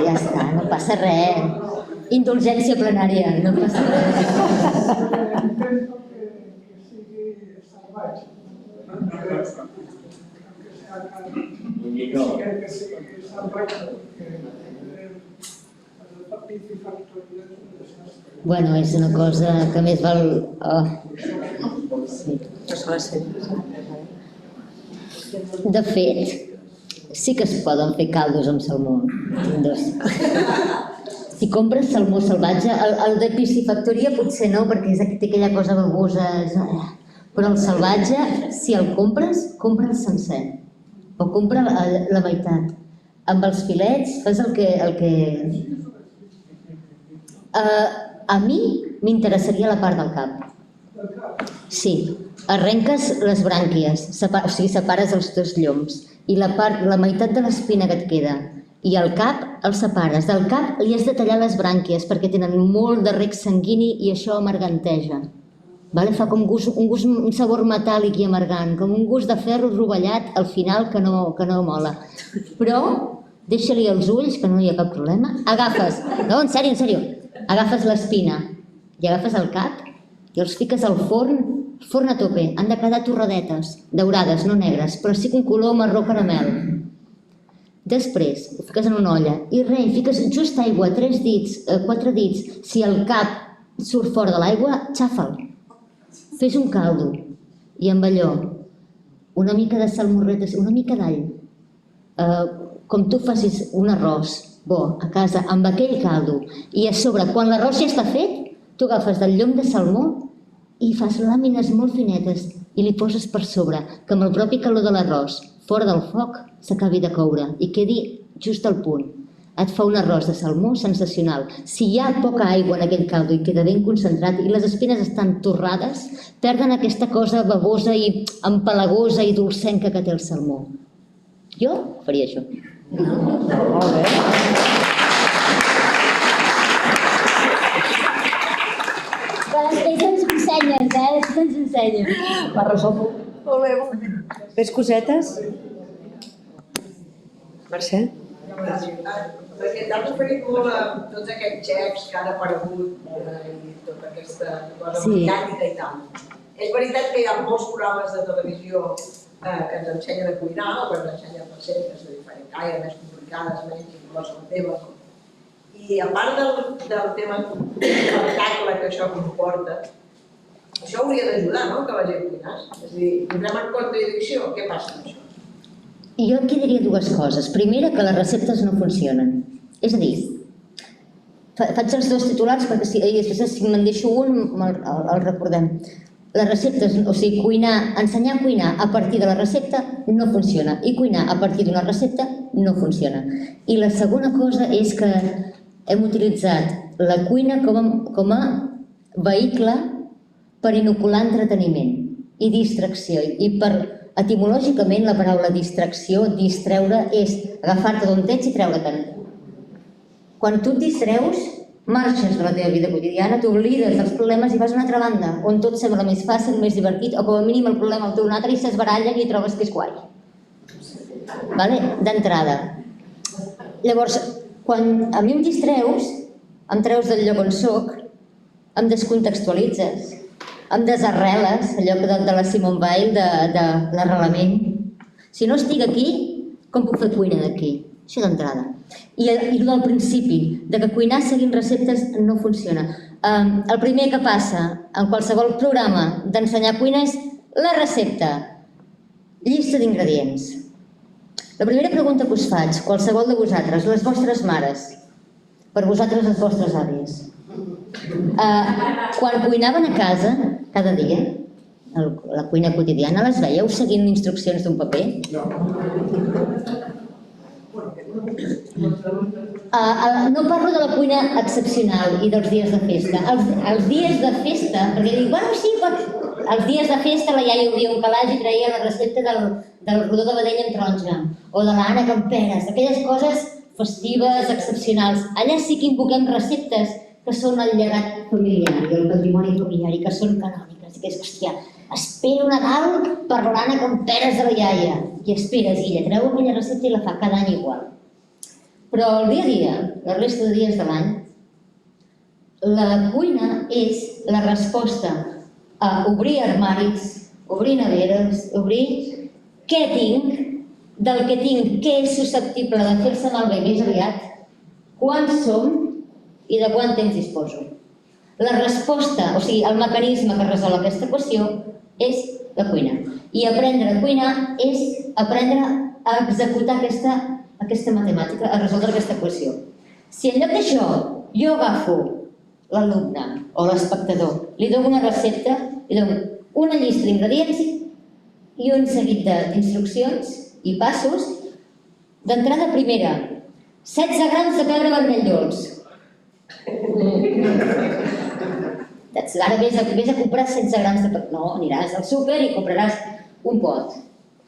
Ja està, no passa res. Indulgència plenària, no passa res. Intento que sigui salvatge. Que sigui salvatge, perquè el patit i factoria és un desastre. Bueno, és una cosa que més val... Sí. De fet, sí que es poden fer caldos amb salmó. Si compres salmó salvatge, el de piscifactoria potser no, perquè té aquella cosa babosa. Però el salvatge, si el compres, compra el sencer. O compra la meitat. Amb els filets fas el que... A mi m'interessaria la part del cap. Sí, arrenques les brànquies, o sigui, separes els dos lloms i la meitat de l'espina que et queda i el cap el separes. Del cap li has de tallar les brànquies perquè tenen molt de rec sanguini i això amarganteja. Fa com un sabor metàl·lic i amargant, com un gust de ferro rovellat al final que no mola. Però deixa-li els ulls, que no hi ha cap problema. Agafes, no, en sèrio, agafes l'espina i agafes el cap i els fiques al forn a tope. Han de quedar torradetes, daurades, no negres, però sí que un color marró caramel. Després ho fiques en una olla i res, fiques just aigua, 3 dits, 4 dits. Si el cap surt fora de l'aigua, xafa'l. Fes un caldo i amb allò, una mica de salmorretes, una mica d'all. Com tu facis un arròs bo a casa amb aquell caldo i a sobre, quan l'arròs ja està fet, tu agafes del llom de salmó i fas làmines molt finetes i li poses per sobre, que amb el propi calor de l'arròs, fora del foc, s'acabi de coure i quedi just al punt. Et fa un arròs de salmó sensacional. Si hi ha poca aigua en aquell caldo i queda ben concentrat i les espines estan torrades, perden aquesta cosa babosa i empalagosa i dolcenca que té el salmó. Jo faria això. Molt bé. Després ens ensenyes, després ens ensenyes. Va resolt. Molt bé, molt bé. Fes cosetes? Mercè? Perquè t'has referit molt a tots aquests xefs que han aparegut i tota aquesta cosa mecànica i tal. És veritat que hi ha molts programes de televisió que ens ensenyen a cuinar o que ens ensenyen receptes de diferent talla, més complicades, menys inclòs la teva. I a part del tema espectacle que això comporta, això hauria d'ajudar, no?, que la gent cuinés. És a dir, entrem en contradicció, què passa amb això? Jo aquí diria dues coses. Primera, que les receptes no funcionen. És a dir, faig els dos titulars perquè després si me'n deixo un el recordem. les receptes, o sigui, ensenyar a cuinar a partir de la recepta no funciona i cuinar a partir d'una recepta no funciona. I la segona cosa és que hem utilitzat la cuina com a vehicle per inocular entreteniment i distracció. I etimològicament la paraula distracció, distreure, és agafar-te d'on ets i treure-te'n. Quan tu et distreus, marxes de la teva vida quotidiana, t'oblides dels problemes i vas a una altra banda, on tot sembla més fàcil, més divertit, o com a mínim el problema el té un altre i s'esbarallen i trobes que és guai. D'entrada. Llavors, quan a mi em distreus, em treus del lloc on soc, em descontextualitzes, em desarreles, allò de la Simone Weil, de l'arrelament. Si no estic aquí, com puc fer cuina d'aquí? Això d'entrada. I el del principi, de que cuinar seguint receptes no funciona. El primer que passa en qualsevol programa d'ensenyar cuina és la recepta, llista d'ingredients. La primera pregunta que us faig, qualsevol de vosaltres, les vostres mares, per vosaltres les vostres àvies, quan cuinaven a casa, cada dia, la cuina quotidiana, les veieu seguint instruccions d'un paper? No parlo de la cuina excepcional i dels dies de festa. Els dies de festa, perquè dic, bueno, sí, els dies de festa la iaia obria un calaix i traia la recepta del rodó de vedella amb taronja, o de l'Anna Camperes, aquelles coses festives, excepcionals. Allà sí que invoquem receptes que són el llegat familiar i el patrimoni familiar i que són canòniques. I que és, hòstia, espero Nadal per l'Anna Camperes de la iaia. I esperes, i ella treu aquella recepta i la fa cada any igual. Però el dia a dia, la resta de dies de l'any, la cuina és la resposta a obrir armaris, obrir neveres, obrir què tinc, del que tinc, què és susceptible de fer-se malbé més aviat, quan som i de quant temps disposo. La resposta, o sigui, el mecanisme que resol aquesta qüestió és la cuina. I aprendre a cuinar és aprendre a executar aquesta matemàtica, a resoldre aquesta equació. Si en lloc d'això jo agafo l'alumne o l'espectador, li dono una recepta, li dono una llista d'ingredients i un seguit d'instruccions i passos, d'entrada primera, 16 grams de pebre vermell dolç. Ara vés a comprar 16 grams de pebre. No, aniràs al súper i compraràs un pot.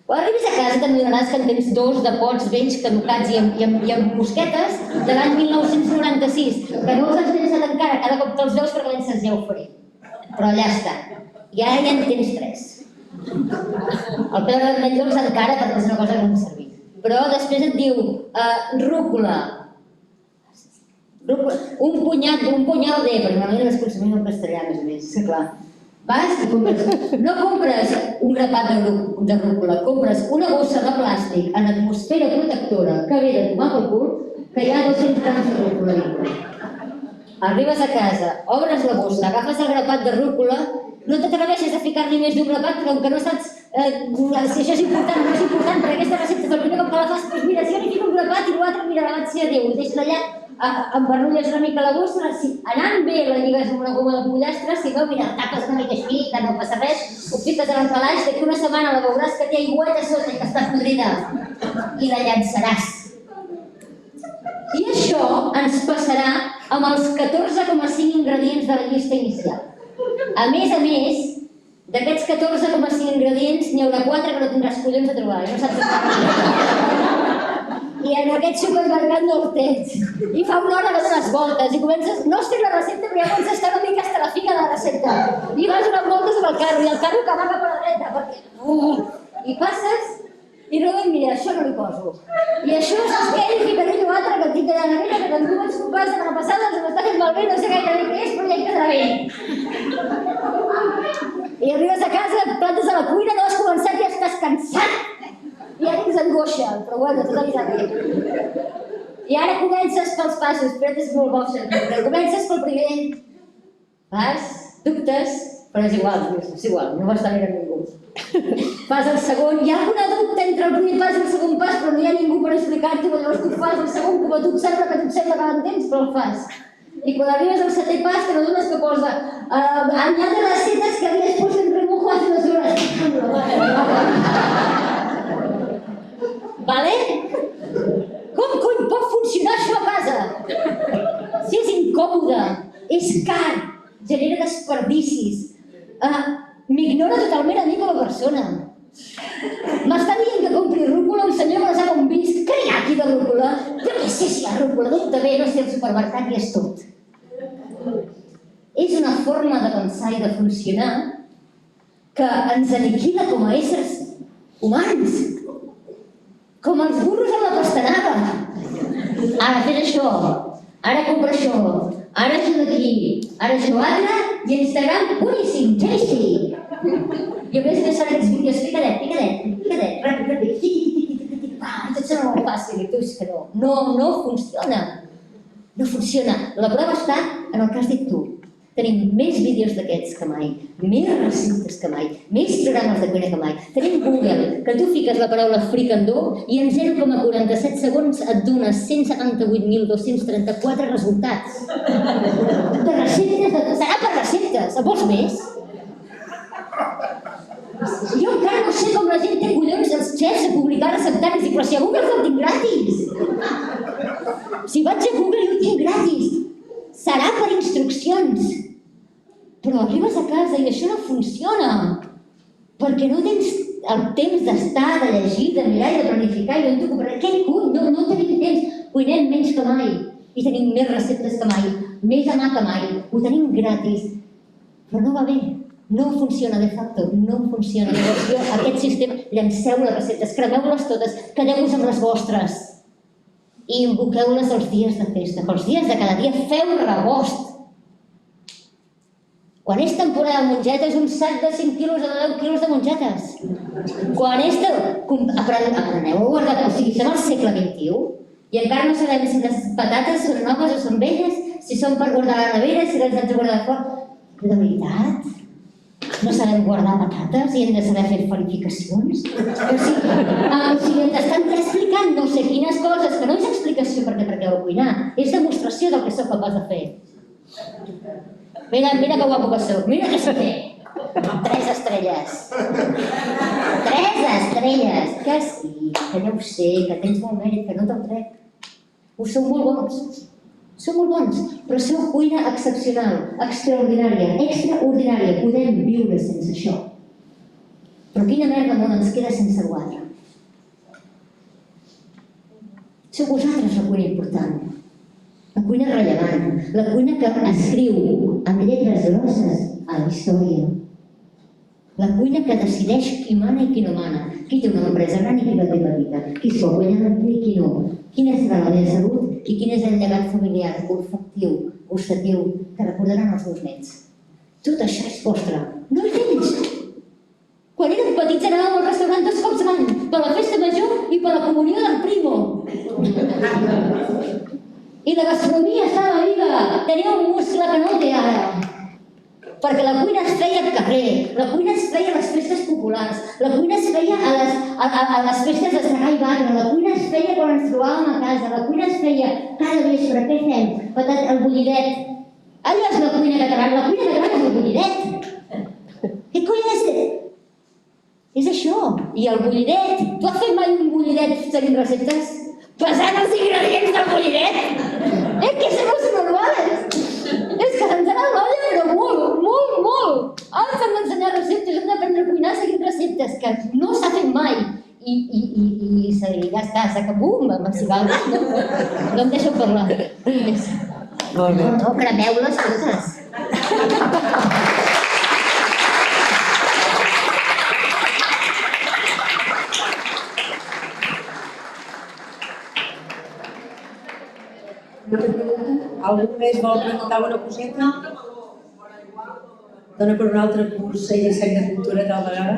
Quan arribis a casa t'adonaràs que en tens 2 de pots vells caducats i amb mosquetes de l'any 1996, que no els has llançat encara, cada cop que els veus perquè llences ja ho faré. Però allà està. I ara ja en tens 3. El pebre vermell dolç encara perquè és una cosa que no em serveix. Però després et diu rúcula. Un punyal de, perquè normalment les consumim en castellà, més o més, clar. Vas i compres, no compres un grapat de rúcula, compres una bossa de plàstic en atmosfera protectora que ve de tomar pel cul, que hi ha 200 grams de rúcula dintre. Arribes a casa, obres la bossa, agafes el grapat de rúcula, no t'atreveixes a ficar-li més d'un grapat, però que no saps si això és important o no és important, perquè aquesta recepta és el primer cop que la fas, doncs mira, si jo n'hi fico un grapat i l'altre, mira, l'abat sia Déu, ho deixes allà, embarnulles una mica la bossa, si anant bé la lligues amb una goma de pollastre, si no, mira, tapes una mica així, que no passa res, ho fiques en el calaix, d'aquí una setmana la veuràs que té aigüeta a sota i que està podrida i la llançaràs. I això ens passarà amb els 14,5 ingredients de la llista inicial. A més, d'aquests 14,5 ingredients n'hi haurà 4 que no tindràs collons a trobar, no saps què. I en aquest supermercat no el tens. I fa una hora que dones voltes i comences, no estic la recepta, però ja comences a estar una mica hasta la fica de la recepta. I vas donant voltes amb el carro, i el carro que va cap a la dreta, perquè... I passes, i no dic, mira, això no li poso. I això saps què? I ficaré allò altre que et dic allà a la nevera, que t'enduo els sopars de la passada, se m'està fent malbé, no sé gaire què és, però ja hi quedarà bé. I arribes a casa, et plantes a la cuina, no has començat i ja estàs cansat. I ara ens angoixa, però bueno, tot avisat bé. I ara comences pels passos, però és molt bo sempre. Comences pel primer, vas, dubtes, però és igual, no va estar mirant ningú. Fas el segon, hi ha alguna dubte entre el primer pas i el segon pas, però no hi ha ningú per explicar-t'ho, llavors tu fas el segon, com a tu et sembla que l'entens, però el fas. I quan arribes al 7è pas que no dones que posa añade las setas que habías puesto en remojo hace 2 horas. Vale? Com cony pot funcionar això a casa? Si és incòmode, és car, genera desperdicis, m'ignora totalment a mi com a persona. M'està dient que compri rúcula un senyor que no sap on visc. Què hi ha aquí de rúcula? Jo què sé si hi ha rúcula, d'on te ve, no sé, al supermercat i és tot. És una forma de pensar i de funcionar que ens aniquila com a éssers humans. Com els burros en la pastanaga. Ara fes això, ara compra això, ara això d'aquí, ara això altre, i Instagram, boníssim, tasty. I a més fan aquests vídeos picadet, ràpid, tot sembla molt fàcil, i tu és que no. No funciona. No funciona. La prova està en el que has dit tu. Tenim més vídeos d'aquests que mai, més receptes que mai, més programes de cuina que mai. Tenim Google, que tu fiques la paraula fricandó i en 0,47 segons et dona 178.234 resultats. De receptes, serà per receptes, en vols més? Jo encara no sé com la gent té collons els xefs a publicar receptaris, però si a Google el tinc gratis. Si vaig a Google i ho tinc gratis. Serà per instruccions. Però arribes a casa i això no funciona. Perquè no tens el temps d'estar, de llegir, de mirar i de planificar i on t'ho compraré. Què cull? No tenim temps. Cuinem menys que mai. I tenim més receptes que mai. Més a mà que mai. Ho tenim gratis. Però no va bé. No funciona de facto. No funciona. Llavors jo, aquest sistema, llanceu les receptes, cremeu-les totes, quedeu-vos amb les vostres. I invoqueu-les els dies de festa. Els dies de cada dia feu rebost. Quan és temporada de mongetes, un sac de 5 quilos o de 10 quilos de mongetes. Quan és apreneu a guardar, o sigui, som al segle XXI i encara no sabem si les patates són noves o són velles, si són per guardar a la nevera, si les hem de guardar fora. Però de veritat, no sabem guardar patates i hem de saber fer verificacions? O sigui, ens estan explicant no sé quines coses, que no és explicació perquè heu cuinar, és demostració del que sóc capaç de fer. Mira que guapo que soc, mira que sé fer. 3 estrelles. 3 estrelles. Que sí, que ja ho sé, que tens molt mèrit, que no te'l trec. Us sou molt bons. Sou molt bons, però sou cuina excepcional, extraordinària, extraordinària. Podem viure sense això. Però quina merda món ens queda sense l'altre. Sou vosaltres la cuina important. La cuina rellevant, la cuina que escriu amb lletres grosses a la història. La cuina que decideix qui mana i qui no mana, qui té una empresa gran i qui la té petita, qui s'ho guanya i qui no, quina serà la meva salut i quin és el llegat familiar, olfactiu, gustatiu, que recordaran els meus nets. Tot això és vostre, no és d'ells. Quan érem petits anàvem al restaurant 2 cops l'any, per la festa major i per la comunió del primo. I la gastronomia estava viva, tenia un muscle que no el té ara. Perquè la cuina es feia al carrer, la cuina es feia a les festes populars, la cuina es feia a les festes de segar i batre, la cuina es feia quan ens trobàvem a casa, la cuina es feia cada vespre, què fem? El bullidet. Allò és la cuina catalana és el bullidet. Què coi és? És això. I el bullidet, tu has fet mai un bullidet seguint receptes? Pesant els ingredients del bullidet? És que somos normales. És que ens agrada l'olla, però molt. Ara ens han d'ensenyar receptes, hem d'aprendre a cuinar seguint receptes, que no s'ha fet mai. I ja està, s'acabum, amb els cigals. No em deixeu parlar. Molt bé. No, cremeu-les totes. Algú més vol preguntar una coseta? Dona per un altre curs i disseny de cultura tal vegada?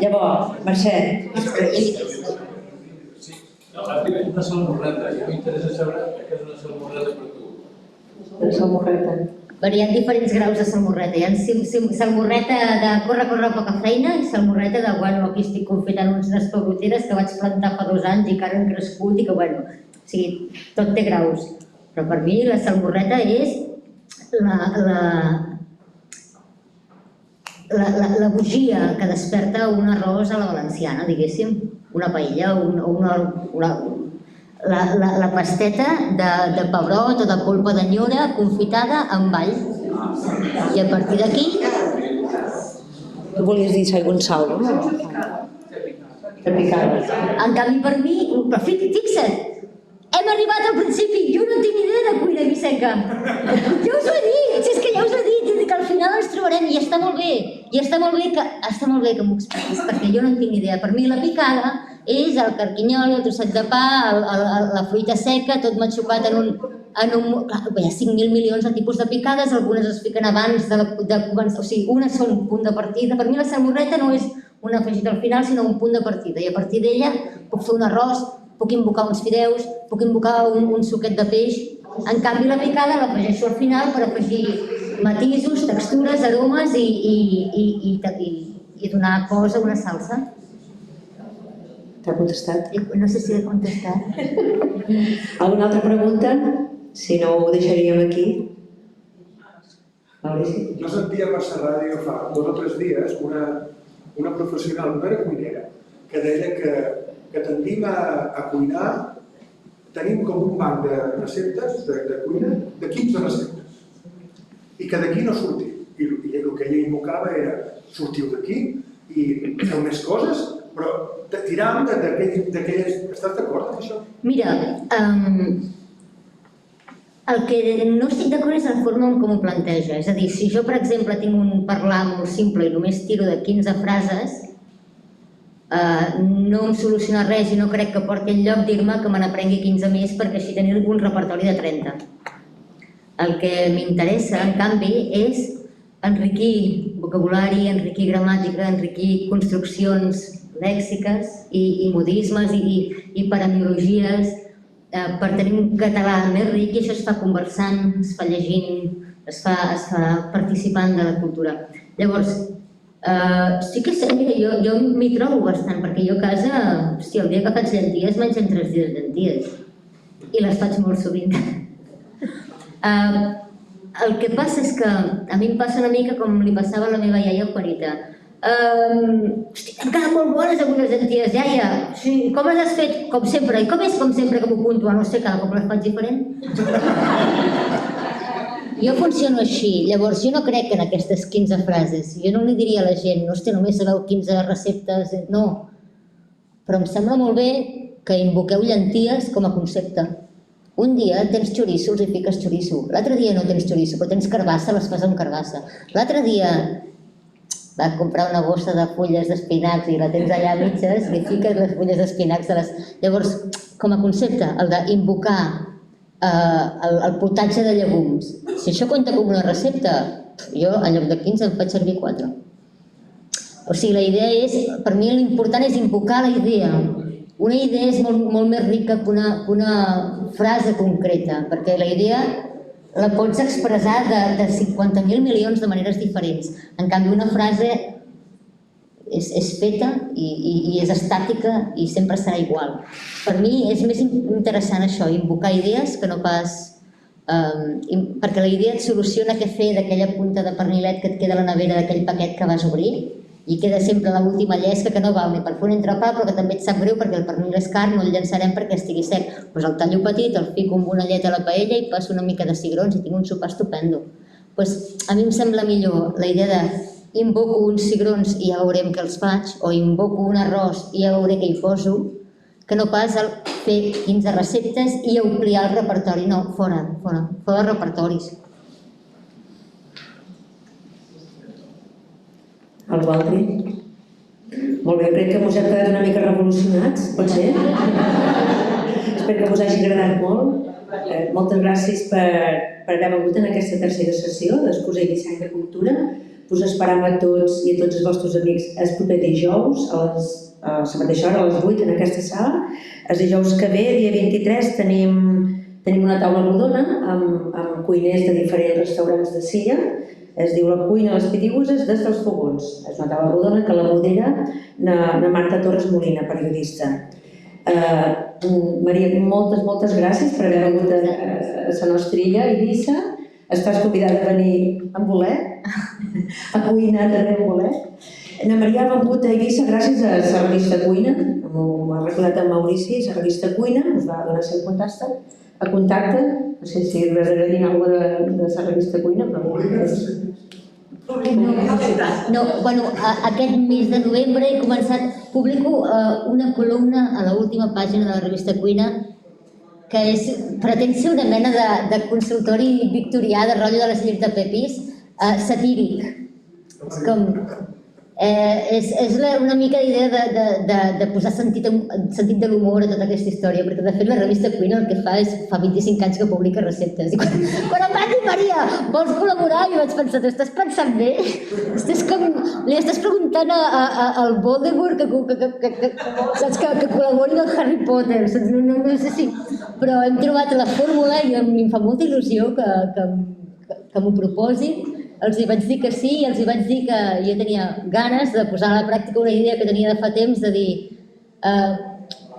Llavors, Mercè. Una salmorreta. Jo m'interessa saber què és una salmorreta per tu. Una salmorreta. Hi ha diferents graus de salmorreta. Hi ha salmorreta de córrer poca feina i salmorreta de, bueno, aquí estic confitant unes pebroteres que vaig plantar fa 2 anys i que ara han crescut i que, bueno, O sigui, tot té graus. Però per mi la salmorreta és la bugia que desperta un arròs a la valenciana, diguéssim, una paella, la pasteta de pebrot o de polpa d'anyora confitada amb all. I a partir d'aquí... Tu volies dir algun sal, no? De picada. En canvi, per mi, però fixa't, hem arribat al principi, jo no tinc idea de cuina guiseca. Ja us ho he dit, si és que ja us ho he dit, que al final ens trobarem i està molt bé. I està molt bé que m'ho expliquis, perquè jo no en tinc idea. Per mi la picada és el carquinyol, el trosset de pa, la fruita seca, tot matxucat en un... Clar, hi ha 5.000 milions de tipus de picades, algunes es fiquen abans de començar, o sigui, unes són un punt de partida. Per mi la salmorreta no és un afegit al final, sinó un punt de partida. I a partir d'ella puc fer un arròs, puc invocar uns fideus, puc invocar un suquet de peix. En canvi, la picada l'afegeixo al final per afegir matisos, textures, aromes i donar cos a una salsa. T'ha contestat? No sé si he contestat. Alguna altra pregunta? Si no, ho deixaríem aquí. Maurici? Jo sentia per la ràdio fa 2 o 3 dies una professional, no era cuinera, que deia que tendim a cuinar, tenim com un banc de receptes de cuina, de 15 receptes, i que d'aquí no sortim. I el que ella invocava era, sortiu d'aquí i feu més coses, però tiram d'aquelles... Estàs d'acord amb això? Mira, el que no estic d'acord és la forma com ho planteja. És a dir, si jo, per exemple, tinc un parlar molt simple i només tiro de 15 frases, no em soluciona res i no crec que porti enlloc dir-me que me n'aprengui 15 més perquè així tenir un repertori de 30. El que m'interessa, en canvi, és enriquir vocabulari, enriquir gramàtica, enriquir construccions lèxiques i modismes i paremiologies per tenir un català més ric, i això es fa conversant, es fa llegint, es fa participant de la cultura. Llavors, sí que sé, mira, jo m'hi trobo bastant, perquè jo a casa, hòstia, el dia que faig llenties mengem 3 dies de llenties, i les faig molt sovint. El que passa és que a mi em passa una mica com li passava a la meva iaia Juanita. Hòstia, han quedat molt bones avui les llenties, iaia. Sí, com les has fet? Com sempre. I com és com sempre que m'ho puntua? No sé, cada cop les faig diferent. Jo funciono així. Llavors, jo no crec en aquestes 15 frases. Jo no li diria a la gent, hòstia, només sabeu 15 receptes. No. Però em sembla molt bé que invoqueu llenties com a concepte. Un dia tens xoriços i fiques xoriço. L'altre dia no tens xoriço, però tens carbassa, les fas amb carbassa. L'altre dia va comprar una bossa de fulles d'espinacs i la tens allà a mitges, li fiques les fulles d'espinacs a les... Llavors, com a concepte, el d'invocar el potatge de llegums. Si això compta com una recepta, jo en lloc de 15 en faig servir 4. O sigui, la idea és, per mi l'important és invocar la idea. Una idea és molt més rica que una frase concreta, perquè la idea la pots expressar de 50.000 milions de maneres diferents. En canvi, una frase és feta i és estàtica i sempre serà igual. Per mi és més interessant això, invocar idees, que no pas... perquè la idea et soluciona què fer d'aquella punta de pernilet que et queda a la nevera d'aquell paquet que vas obrir i queda sempre l'última llesca que no val ni per fer un entrepà, però que també et sap greu perquè el pernil és car, no el llançarem perquè estigui sec. Doncs el tallo petit, el fico amb una llet a la paella i passo una mica de cigrons i tinc un sopar estupendo. A mi em sembla millor la idea de invoco uns cigrons i ja veurem què els faig, o invoco un arròs i ja veuré què hi poso, que no pas el fer 15 receptes i ampliar el repertori. No, fora repertoris. El Valtri? Molt bé, crec que us hem quedat una mica revolucionats, pot ser? Espero que us hagi agradat molt. Moltes gràcies per haver vingut en aquesta tercera sessió d'Excusa i Disseny de Cultura. Us esperam a tots i a tots els vostres amics el proper dijous a la mateixa hora, a les 8, en aquesta sala. El dijous que ve, dia 23, tenim una taula rodona amb cuiners de diferents restaurants de Silla. Es diu La cuina a les Pitiuses des dels fogons. És una taula rodona que la modera na Marta Torres Molina, periodista. Maria, moltes gràcies per haver vingut a la nostra illa, Eivissa. Estàs convidada a venir amb voler, a cuinar també amb voler. Na Maria ha vingut a Eivissa gràcies a la revista Cuina, com m'ha recordat en Maurici, la revista Cuina, us va donar el seu contacte. No sé si res agradir alguna de la revista Cuina, però... No, bueno, aquest mes de novembre he començat, publico una columna a l'última pàgina de la revista Cuina que pretén ser una mena de consultori victorià de rotllo de les lleis de Pepis, satíric. És com... És una mica d'idea de posar sentit de l'humor a tota aquesta història, perquè de fet la revista Cuina el que fa és fa 25 anys que publica receptes. I quan em van dir, Maria, vols col·laborar? Jo vaig pensar, t'estàs pensant bé? Li estàs preguntant al Voldemort que col·labori amb el Harry Potter. No sé si... Però hem trobat la fórmula i em fa molta il·lusió que m'ho proposin. Els hi vaig dir que sí i els hi vaig dir que jo tenia ganes de posar a la pràctica una idea que tenia de fa temps, de dir,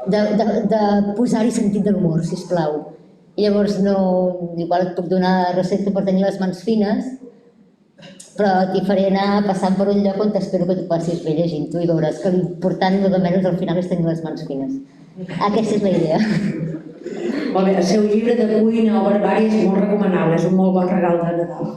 de posar-hi sentit de l'humor, sisplau. I llavors igual et puc donar la recepta per tenir les mans fines, però t'hi faré anar passant per un lloc on t'espero que t'ho passis bé llegint-ho i veuràs que l'important, el de menys, al final és tenir les mans fines. Aquesta és la idea. Molt bé, el seu llibre de cuina o barbària és molt recomanable, és un molt bon regal de Nadal.